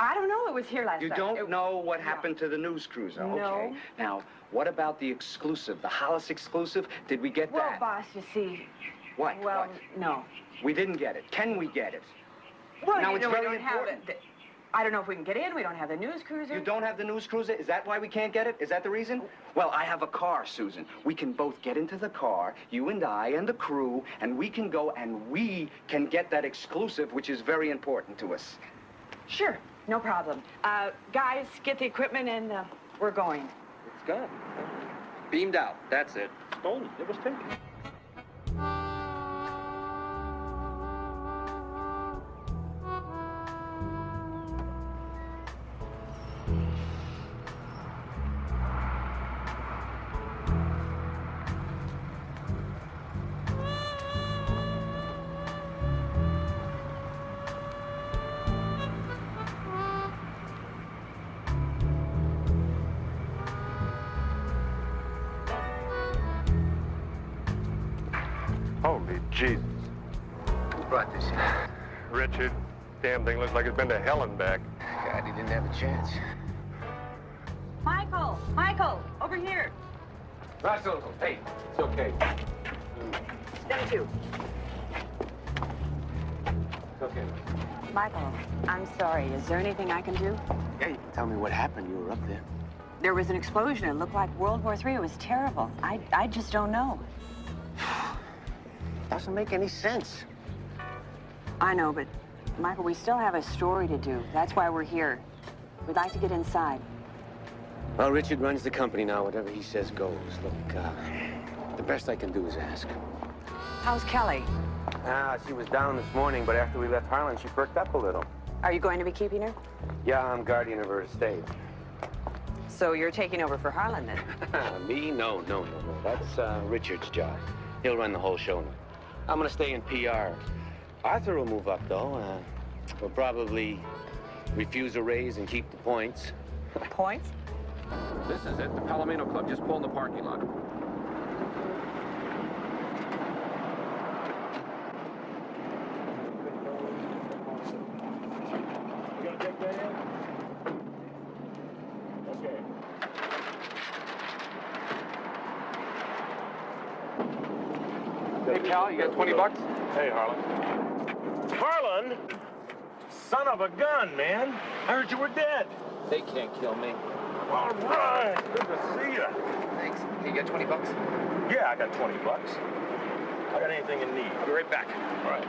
I don't know. It was here last You night. don't know what happened to the news cruiser? No. Okay. Now, what about the exclusive, the Hollis exclusive? Did we get that? Well, boss, you see. What? Well, What? no. We didn't get it. Can we get it? Well, now, you it's know, very we don't have important. it. I don't know if we can get in. We don't have the news cruiser. You don't have the news cruiser? Is that why we can't get it? Is that the reason? Well, I have a car, Susan. We can both get into the car, you and I and the crew, and we can go and we can get that exclusive, which is very important to us. Sure, no problem. Guys, get the equipment and we're going. It's gone. Beamed out. That's it. Stolen. It was taken. Holy Jesus. Who brought this here? Richard, damn thing looks like it's been to hell and back. God, he didn't have a chance. Michael, over here. Russell, hey, it's okay. Them two. It's okay. Michael, I'm sorry. Is there anything I can do? Yeah, you can tell me what happened. You were up there. There was an explosion. It looked like World War III. It was terrible. I just don't know. Doesn't make any sense. I know, but Michael, we still have a story to do. That's why we're here. We'd like to get inside. Well, Richard runs the company now. Whatever he says goes. Look, the best I can do is ask. How's Kelly? She was down this morning, but after we left Harlan, she perked up a little. Are you going to be keeping her? Yeah, I'm guardian of her estate. So you're taking over for Harlan, then? Me? No. That's Richard's job. He'll run the whole show now. I'm gonna stay in PR. Arthur will move up, though. We'll probably refuse a raise and keep the points. Points? This is it, the Palomino Club. Just pull in the parking lot. You gonna take that in? Okay. Hey, Cal, you got 20 bucks? Hey, Harlan. Harlan? Son of a gun, man. I heard you were dead. They can't kill me. All right. Good to see you. Thanks. You got 20 bucks? Yeah, I got 20 bucks. I got anything in need. I'll be right back. All right.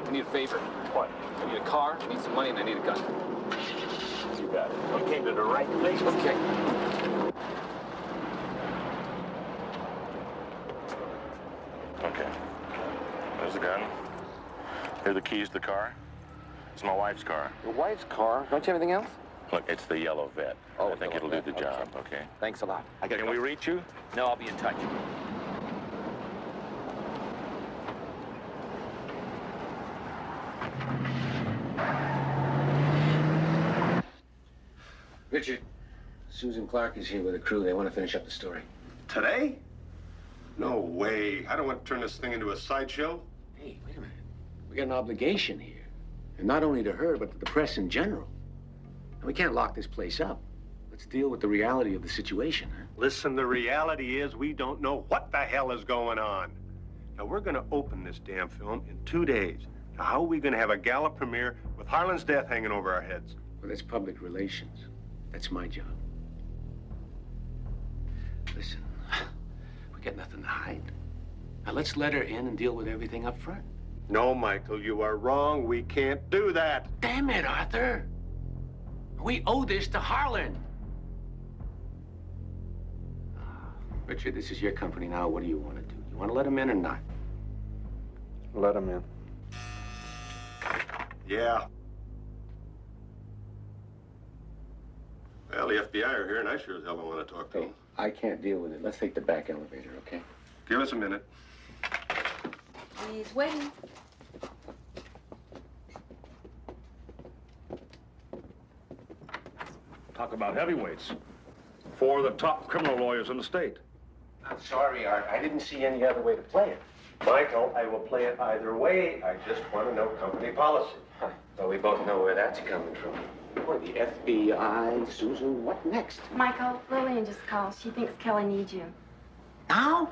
I need a favor. What? I need a car, I need some money, and I need a gun. You got it. You came to the right place. Okay. Okay. There's the gun. Here are the keys to the car. It's my wife's car. Your wife's car? Don't you have anything else? Look, it's the yellow vet. Oh, I think it'll do the job, okay? Thanks a lot. Can we reach you? No, I'll be in touch. Richard, Susan Clark is here with a crew. They want to finish up the story. Today? No way. I don't want to turn this thing into a sideshow. Hey, wait a minute. We got an obligation here. And not only to her, but to the press in general. And we can't lock this place up. Let's deal with the reality of the situation, huh? Listen, the reality is we don't know what the hell is going on. Now, we're going to open this damn film in 2 days. Now, how are we going to have a gala premiere with Harlan's death hanging over our heads? Well, that's public relations. That's my job. Listen, we got nothing to hide. Now, let's let her in and deal with everything up front. No, Michael, you are wrong. We can't do that. Damn it, Arthur. We owe this to Harlan. Richard, this is your company now. What do you want to do? You want to let him in or not? Let him in. Yeah. Well, the FBI are here, and I sure as hell don't want to talk to them. I can't deal with it. Let's take the back elevator, okay? Give us a minute. He's waiting. Talk about heavyweights. 4 of the top criminal lawyers in the state. I'm sorry, Art. I didn't see any other way to play it. Michael, I will play it either way. I just want to know company policy. Well, we both know where that's coming from. Boy, the FBI, Susan, what next? Michael, Lillian just called. She thinks Kelly needs you. Now?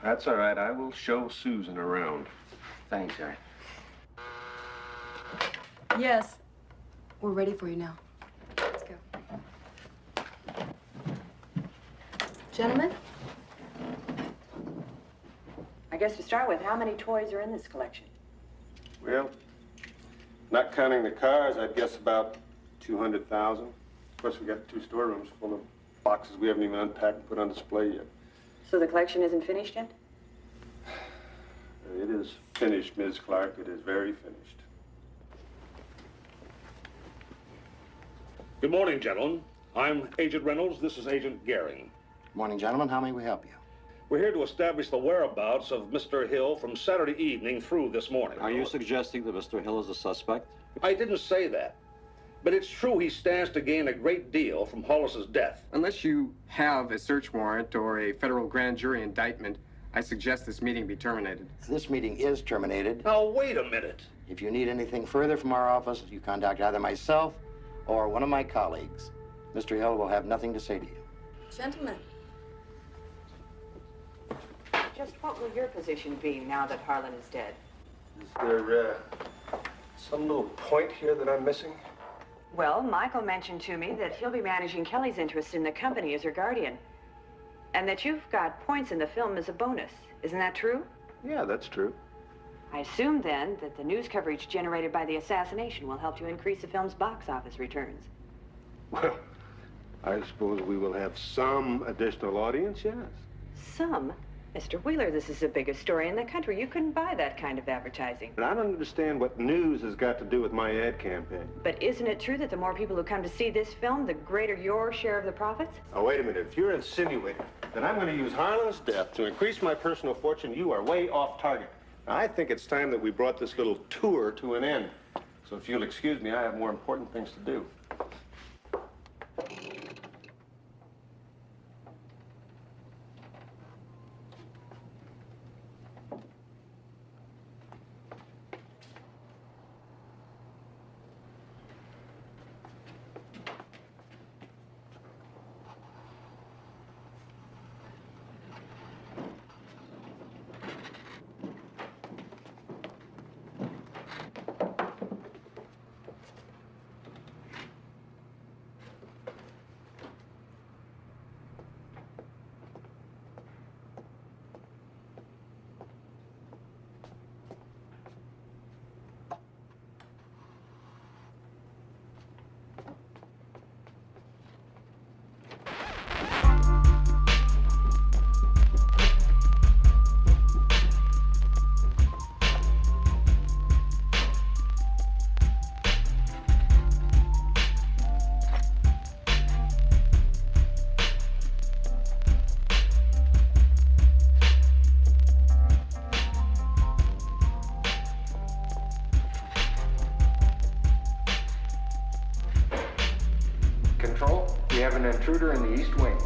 That's all right. I will show Susan around. Thanks, Art. Yes. We're ready for you now. Let's go. Gentlemen? I guess to start with, how many toys are in this collection? Well, not counting the cars, I'd guess about 200,000. Of course, we got 2 storerooms full of boxes we haven't even unpacked and put on display yet. So the collection isn't finished yet? It is finished, Ms. Clark. It is very finished. Good morning, gentlemen. I'm Agent Reynolds. This is Agent Gehring. Morning, gentlemen. How may we help you? We're here to establish the whereabouts of Mr. Hill from Saturday evening through this morning. Are you suggesting that Mr. Hill is a suspect? I didn't say that. But it's true he stands to gain a great deal from Hollis's death. Unless you have a search warrant or a federal grand jury indictment, I suggest this meeting be terminated. This meeting is terminated. Now, wait a minute. If you need anything further from our office, you contact either myself or one of my colleagues. Mr. Hill will have nothing to say to you. Gentlemen. Just what will your position be now that Harlan is dead? Is there some little point here that I'm missing? Well, Michael mentioned to me that he'll be managing Kelly's interest in the company as her guardian. And that you've got points in the film as a bonus. Isn't that true? Yeah, that's true. I assume, then, that the news coverage generated by the assassination will help to increase the film's box office returns. Well, I suppose we will have some additional audience, yes. Some? Mr. Wheeler, this is the biggest story in the country. You couldn't buy that kind of advertising. But I don't understand what news has got to do with my ad campaign. But isn't it true that the more people who come to see this film, the greater your share of the profits? Oh, wait a minute. If you're insinuating that I'm going to use Harlan's death to increase my personal fortune, you are way off target. Now, I think it's time that we brought this little tour to an end. So if you'll excuse me, I have more important things to do. We have an intruder in the East Wing.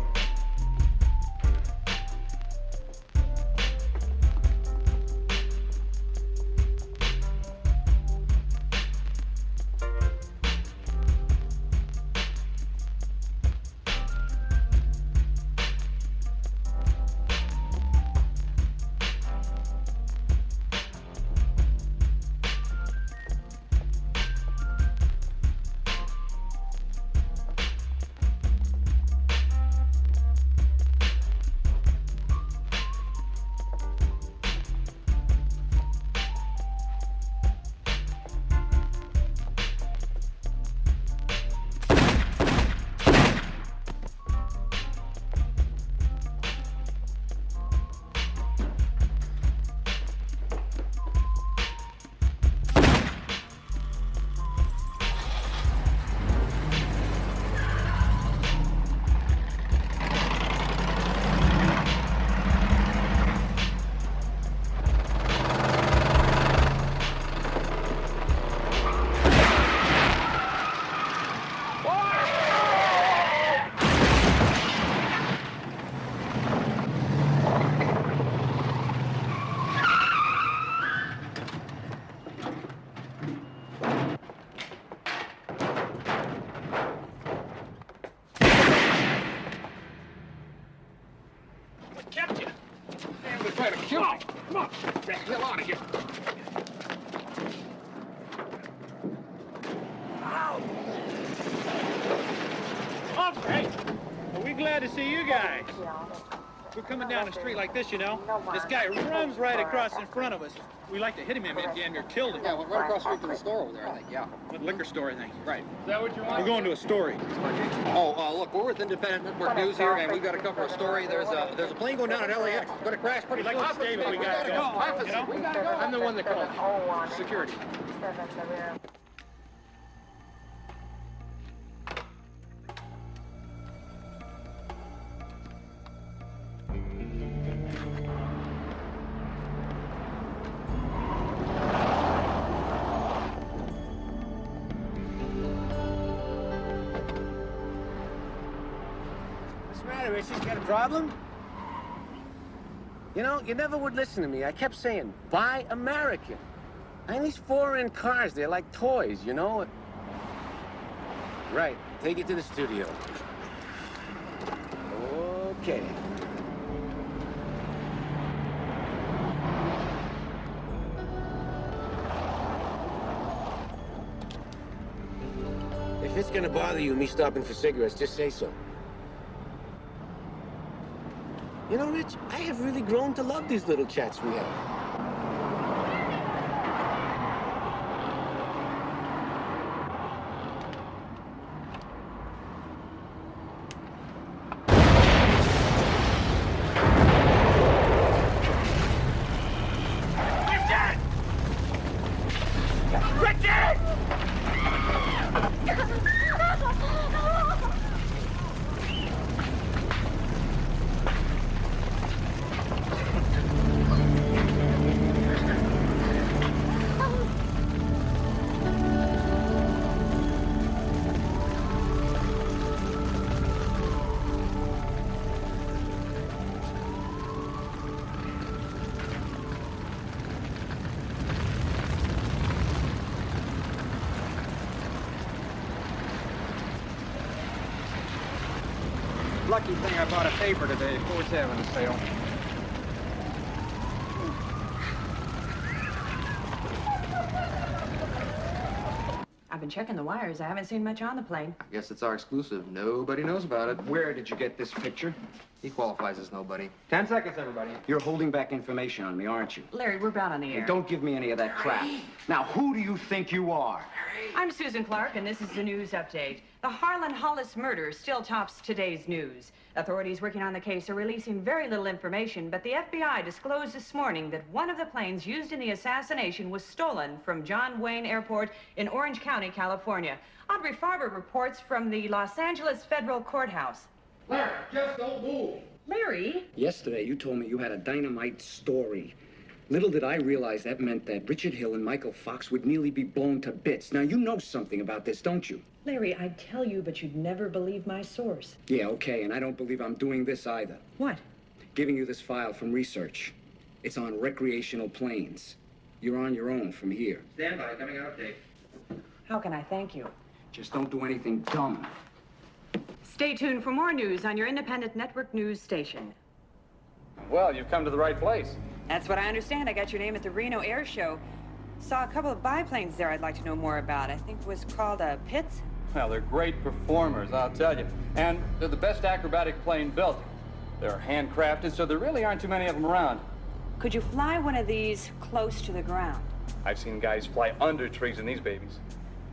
Coming down the street like this, you know, this guy runs right across in front of us. We like to hit him and damn near killed him. Yeah, well, right across the street to the store over there, I think, yeah. What liquor store, I think. Right. Is that what you want? We're going to a story. Oh, look, we're with Independent Network News here, and we've got to cover a story. There's a plane going down at LAX. It's going to crash pretty soon. Like David, we got to go. You know? We got to go. I'm the one that called you. Security. She's got a problem? You know, you never would listen to me. I kept saying, buy American. I mean, these foreign cars, they're like toys, you know? Right, take it to the studio. Okay. If it's gonna bother you, me stopping for cigarettes, just say so. You know, Rich, I have really grown to love these little chats we have. Lucky thing I bought a paper today. Ford's having a sale. I've been checking the wires. I haven't seen much on the plane. I guess it's our exclusive. Nobody knows about it. Where did you get this picture? He qualifies as nobody. 10 seconds, everybody. You're holding back information on me, aren't you? Larry, we're about on the air. Hey, don't give me any of that crap. Now, who do you think you are? I'm Susan Clark, and this is the news update. The Harlan Hollis murder still tops today's news. Authorities working on the case are releasing very little information, but the FBI disclosed this morning that one of the planes used in the assassination was stolen from John Wayne Airport in Orange County, California. Audrey Farber reports from the Los Angeles Federal Courthouse. Larry, just don't move. Larry? Yesterday, you told me you had a dynamite story. Little did I realize that meant that Richard Hill and Michael Fox would nearly be blown to bits. Now, you know something about this, don't you? Larry, I'd tell you, but you'd never believe my source. Yeah, okay, and I don't believe I'm doing this either. What? Giving you this file from research. It's on recreational planes. You're on your own from here. Stand by, coming out update. How can I thank you? Just don't do anything dumb. Stay tuned for more news on your independent network news station. Well, you've come to the right place. That's what I understand. I got your name at the Reno Air Show. Saw a couple of biplanes there I'd like to know more about. I think it was called Pitts. Well, they're great performers, I'll tell you. And they're the best acrobatic plane built. They're handcrafted, so there really aren't too many of them around. Could you fly one of these close to the ground? I've seen guys fly under trees in these babies.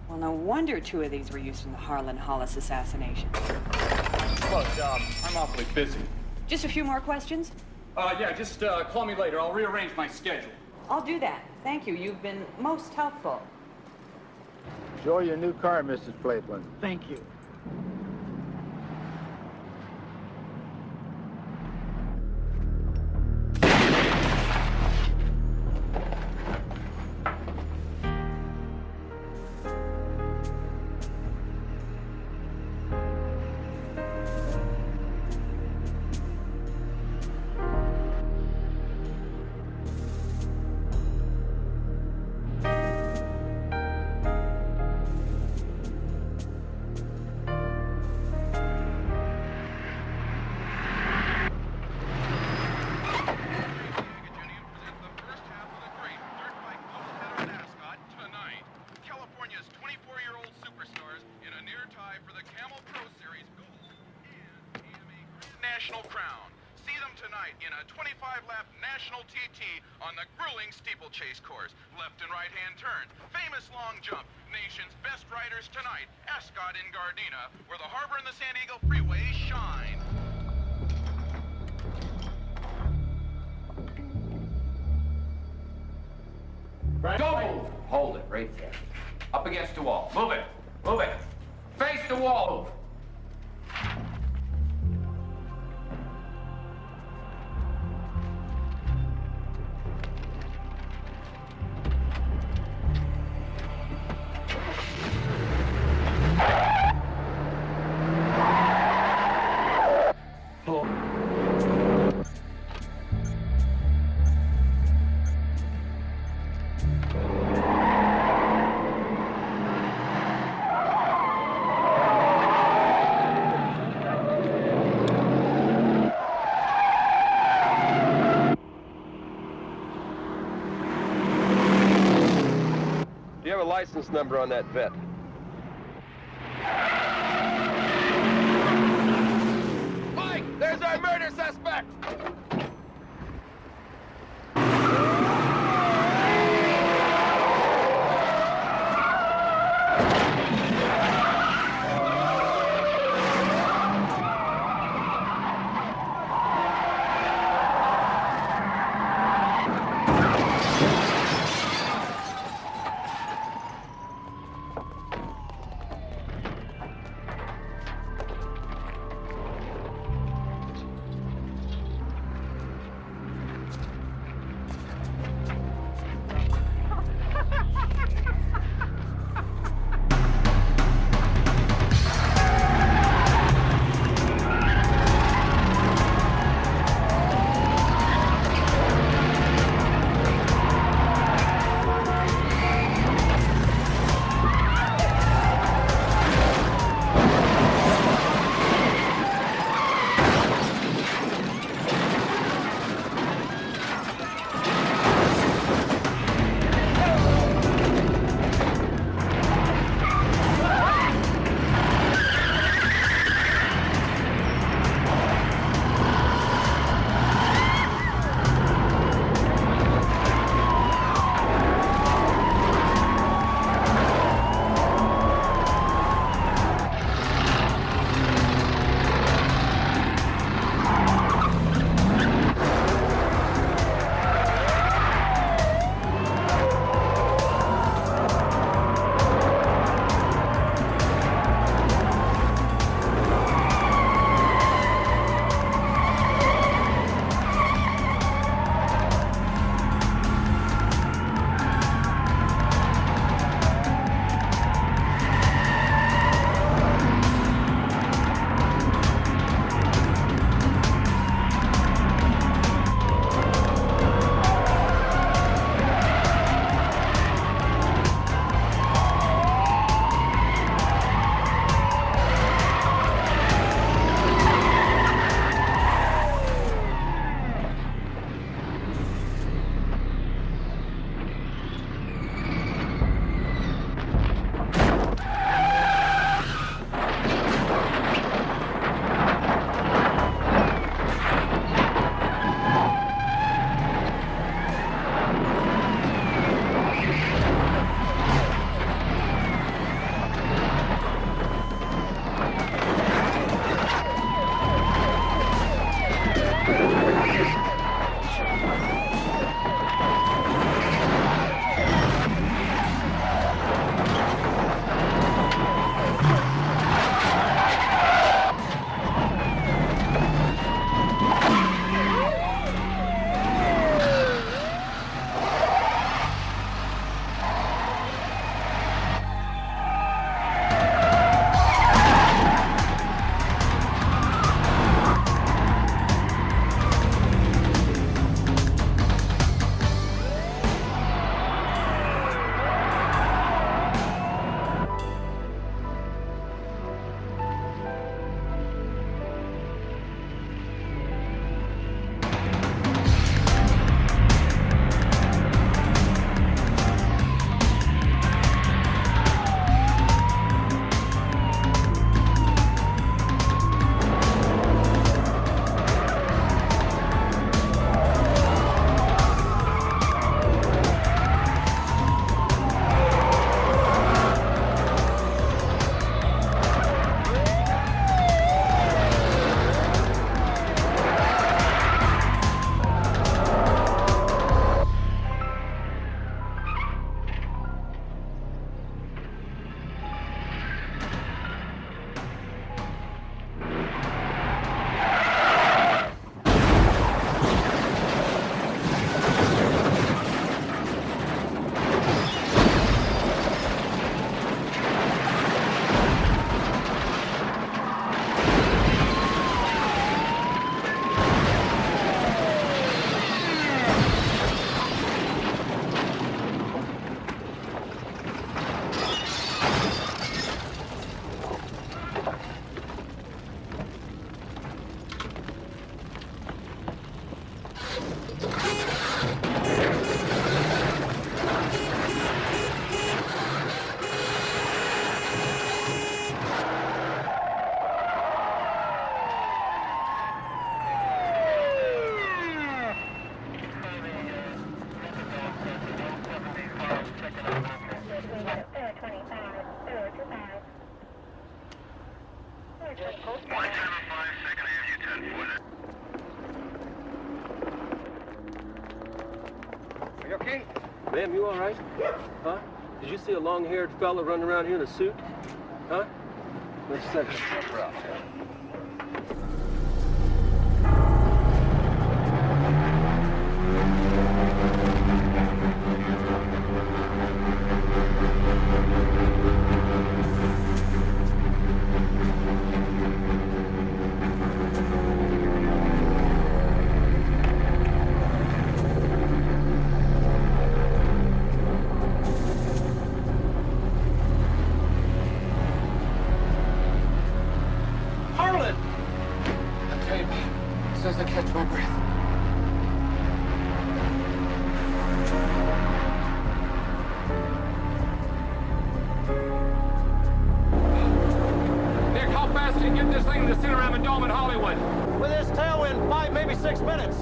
Well, no wonder 2 of these were used in the Harlan Hollis assassination. Look, I'm awfully busy. Just a few more questions? Yeah, just call me later. I'll rearrange my schedule. I'll do that. Thank you. You've been most helpful. Enjoy your new car, Mrs. Flatlin. Thank you. National Crown. See them tonight in a 25-lap National TT on the grueling steeplechase course. Left and right-hand turns, famous long jump, nation's best riders tonight. Ascot in Gardena, where the harbor and the San Diego freeways shine. Don't move. Hold it right there. Up against the wall. Move it. Move it. Face the wall. Move. License number on that vet. Mike, there's our murder suspect! Are you okay? Ma'am, you all right? Huh? Did you see a long-haired fella running around here in a suit? Huh? Let's send him out.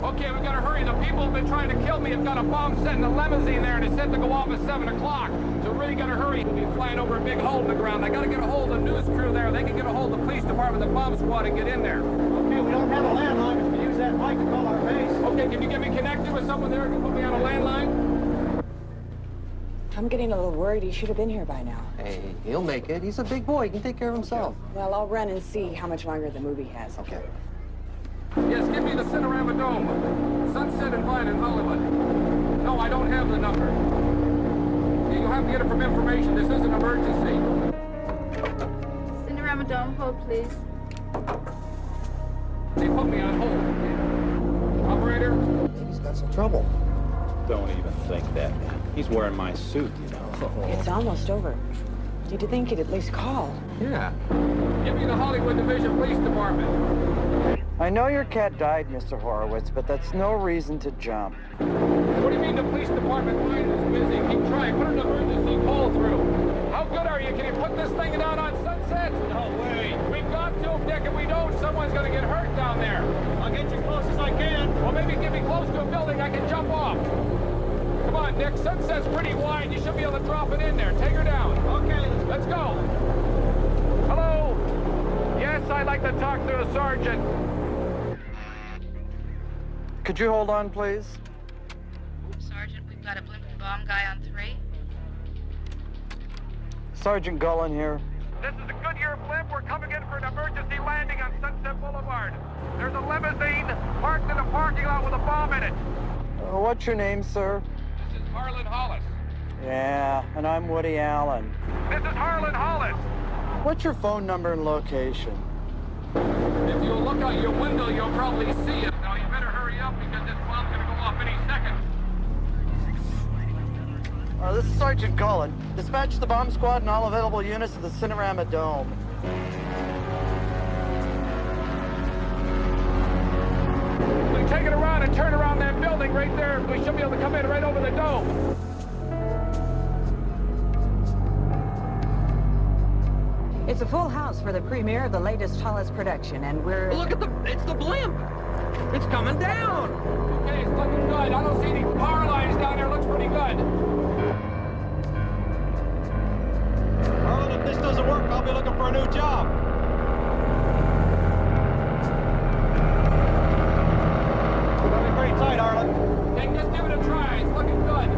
Okay, we gotta hurry. The people who've been trying to kill me have got a bomb set in the limousine there, and it's set to go off at 7 o'clock. So we really gotta hurry. We'll be flying over a big hole in the ground. I gotta get a hold of the news crew there. They can get a hold of the police department, the bomb squad, and get in there. Okay, we don't have a landline, but we use that mic to call our base. Okay, can you get me connected with someone there who can put me on a landline? I'm getting a little worried. He should have been here by now. Hey, he'll make it. He's a big boy. He can take care of himself. Well, I'll run and see how much longer the movie has. Okay. Yes, give me the Cinerama Dome. Sunset and Vine in Hollywood. No, I don't have the number. You'll have to get it from information. This is an emergency. Cinerama Dome, hold, please. They put me on hold. Operator? He's got some trouble. Don't even think that. He's wearing my suit, you know. It's almost over. You'd think he'd at least call. Yeah. Give me the Hollywood Division Police Department. I know your cat died, Mr. Horowitz, but that's no reason to jump. What do you mean the police department line is busy? Keep trying. Put an emergency call through. How good are you? Can you put this thing down on Sunset? No way. We've got to, Dick. If we don't, someone's going to get hurt down there. I'll get you close as I can. Well, maybe get me close to a building I can jump off. Come on, Dick. Sunset's pretty wide. You should be able to drop it in there. Take her down. Okay. Let's go. Hello? Yes, I'd like to talk to the sergeant. Could you hold on, please? Sergeant, we've got a blimp bomb guy on 3. Sergeant Gullen here. This is a Goodyear blimp. We're coming in for an emergency landing on Sunset Boulevard. There's a limousine parked in a parking lot with a bomb in it. What's your name, sir? This is Harlan Hollis. Yeah, and I'm Woody Allen. This is Harlan Hollis. What's your phone number and location? If you look out your window, you'll probably see it. Now, you better hurry up because this bomb's going to go off any second. This is Sergeant Gullen. Dispatch the bomb squad and all available units to the Cinerama Dome. We take it around and turn around that building right there. We should be able to come in right over the dome. It's a full house for the premiere of the latest Hollis production, and we're... Look at it's the blimp! It's coming down! Okay, it's looking good. I don't see any power lines down there. Looks pretty good. Harlan, if this doesn't work, I'll be looking for a new job. We're going to be pretty tight, Harlan. Okay, just give it a try. It's looking good.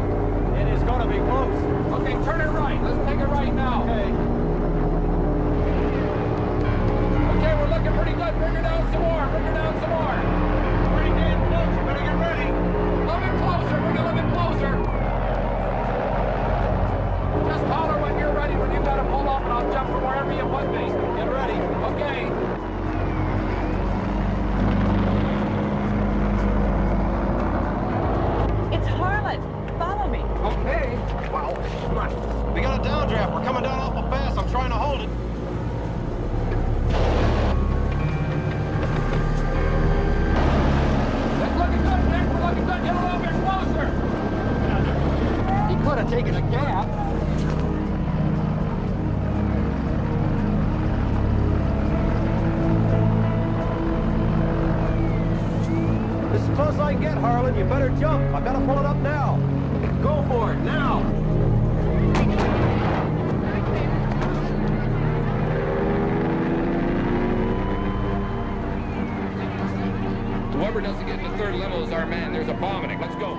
It is going to be close. Okay, turn it right. Let's take it right now. Okay. Okay, we're looking pretty good. Bring her down some more. Bring her down some more. Pretty damn close. You better get ready. A little bit closer. Bring it a little bit closer. Just holler when you're ready. When you've got to pull up, and I'll jump from wherever you put me. Get ready. Okay. It's Harlan. Follow me. Okay. Wow. Come on. We got a downdraft. We're coming down awful fast. I'm trying to hold it. Could have taken a gap. This is as close as I can get, Harlan. You better jump. I've got to pull it up now. Go for it, now. Whoever doesn't get in the third limo is our man. There's a bomb in it. Let's go.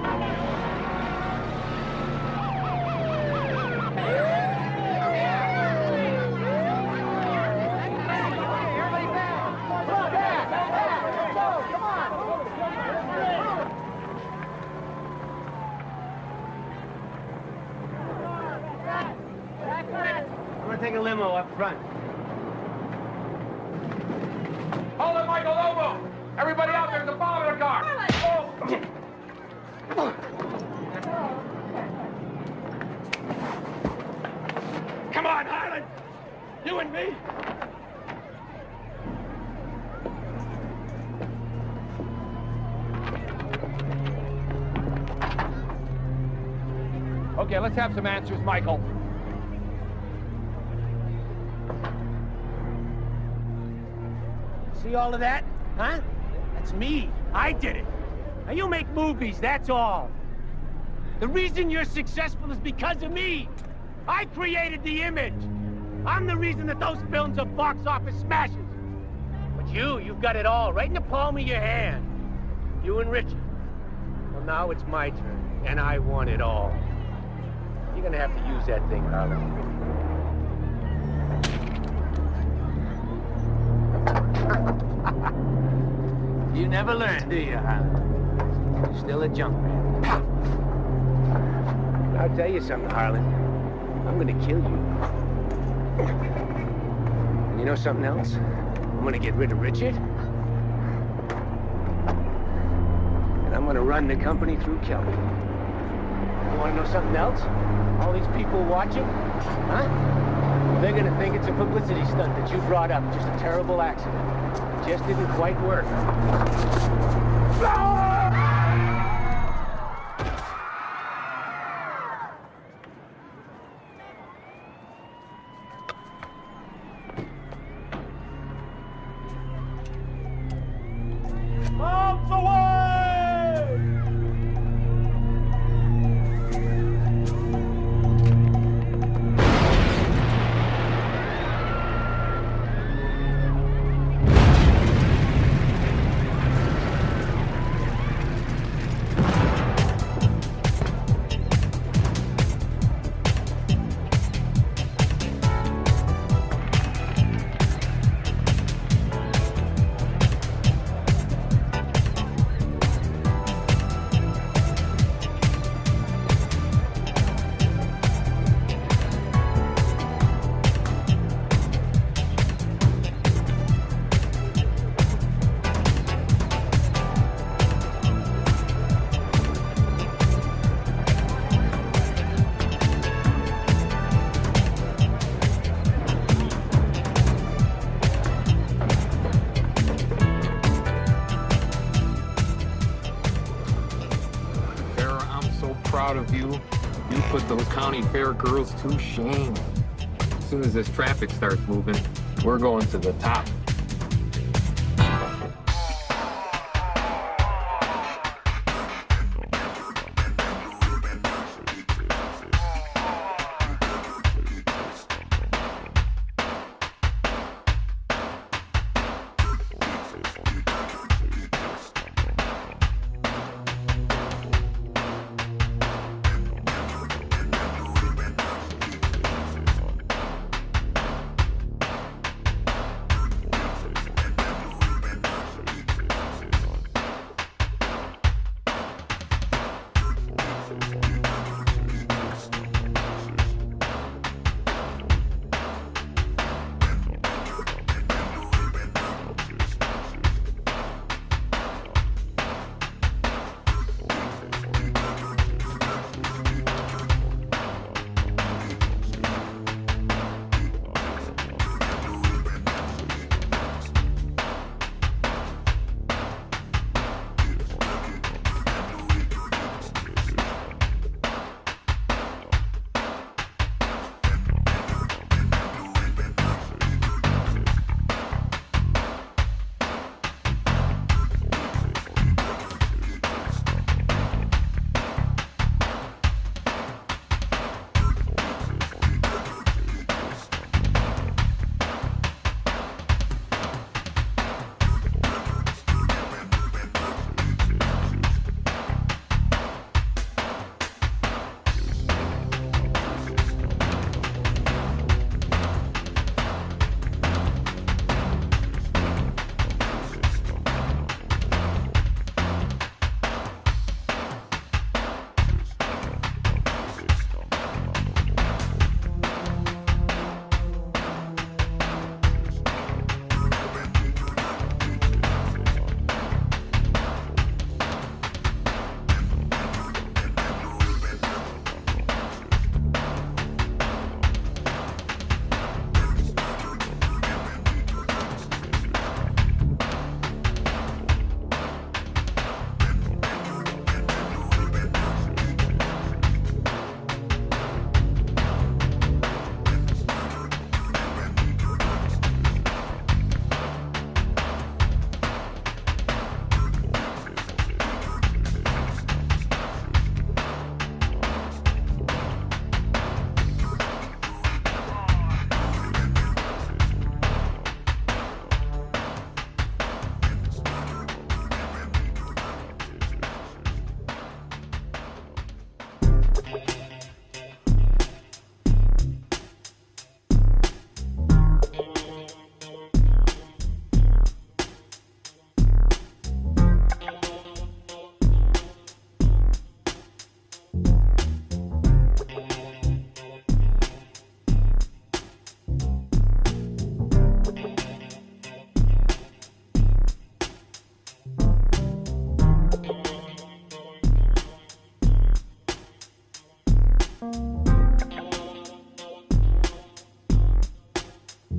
Take a limo up front. Hold it, Michael, over! Everybody out there, there's a bomb in the car! Oh. Come on, Harlan! You and me! Okay, let's have some answers, Michael. See all of that? Huh? That's me. I did it. Now you make movies, that's all. The reason you're successful is because of me. I created the image. I'm the reason that those films are box office smashes. But you've got it all right in the palm of your hand. You and Richard. Well, now it's my turn, and I want it all. You're gonna have to use that thing, Harlan. You never learn, do you, Harlan? You're still a Junkman. I'll tell you something, Harlan. I'm gonna kill you. And you know something else? I'm gonna get rid of Richard. And I'm gonna run the company through Kelly. You wanna know something else? All these people watching, huh? They're gonna think it's a publicity stunt that you brought up, just a terrible accident. It just didn't quite work. Out the way! Proud of you. You put those county fair girls to shame. As soon as this traffic starts moving, we're going to the top.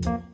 Thank you.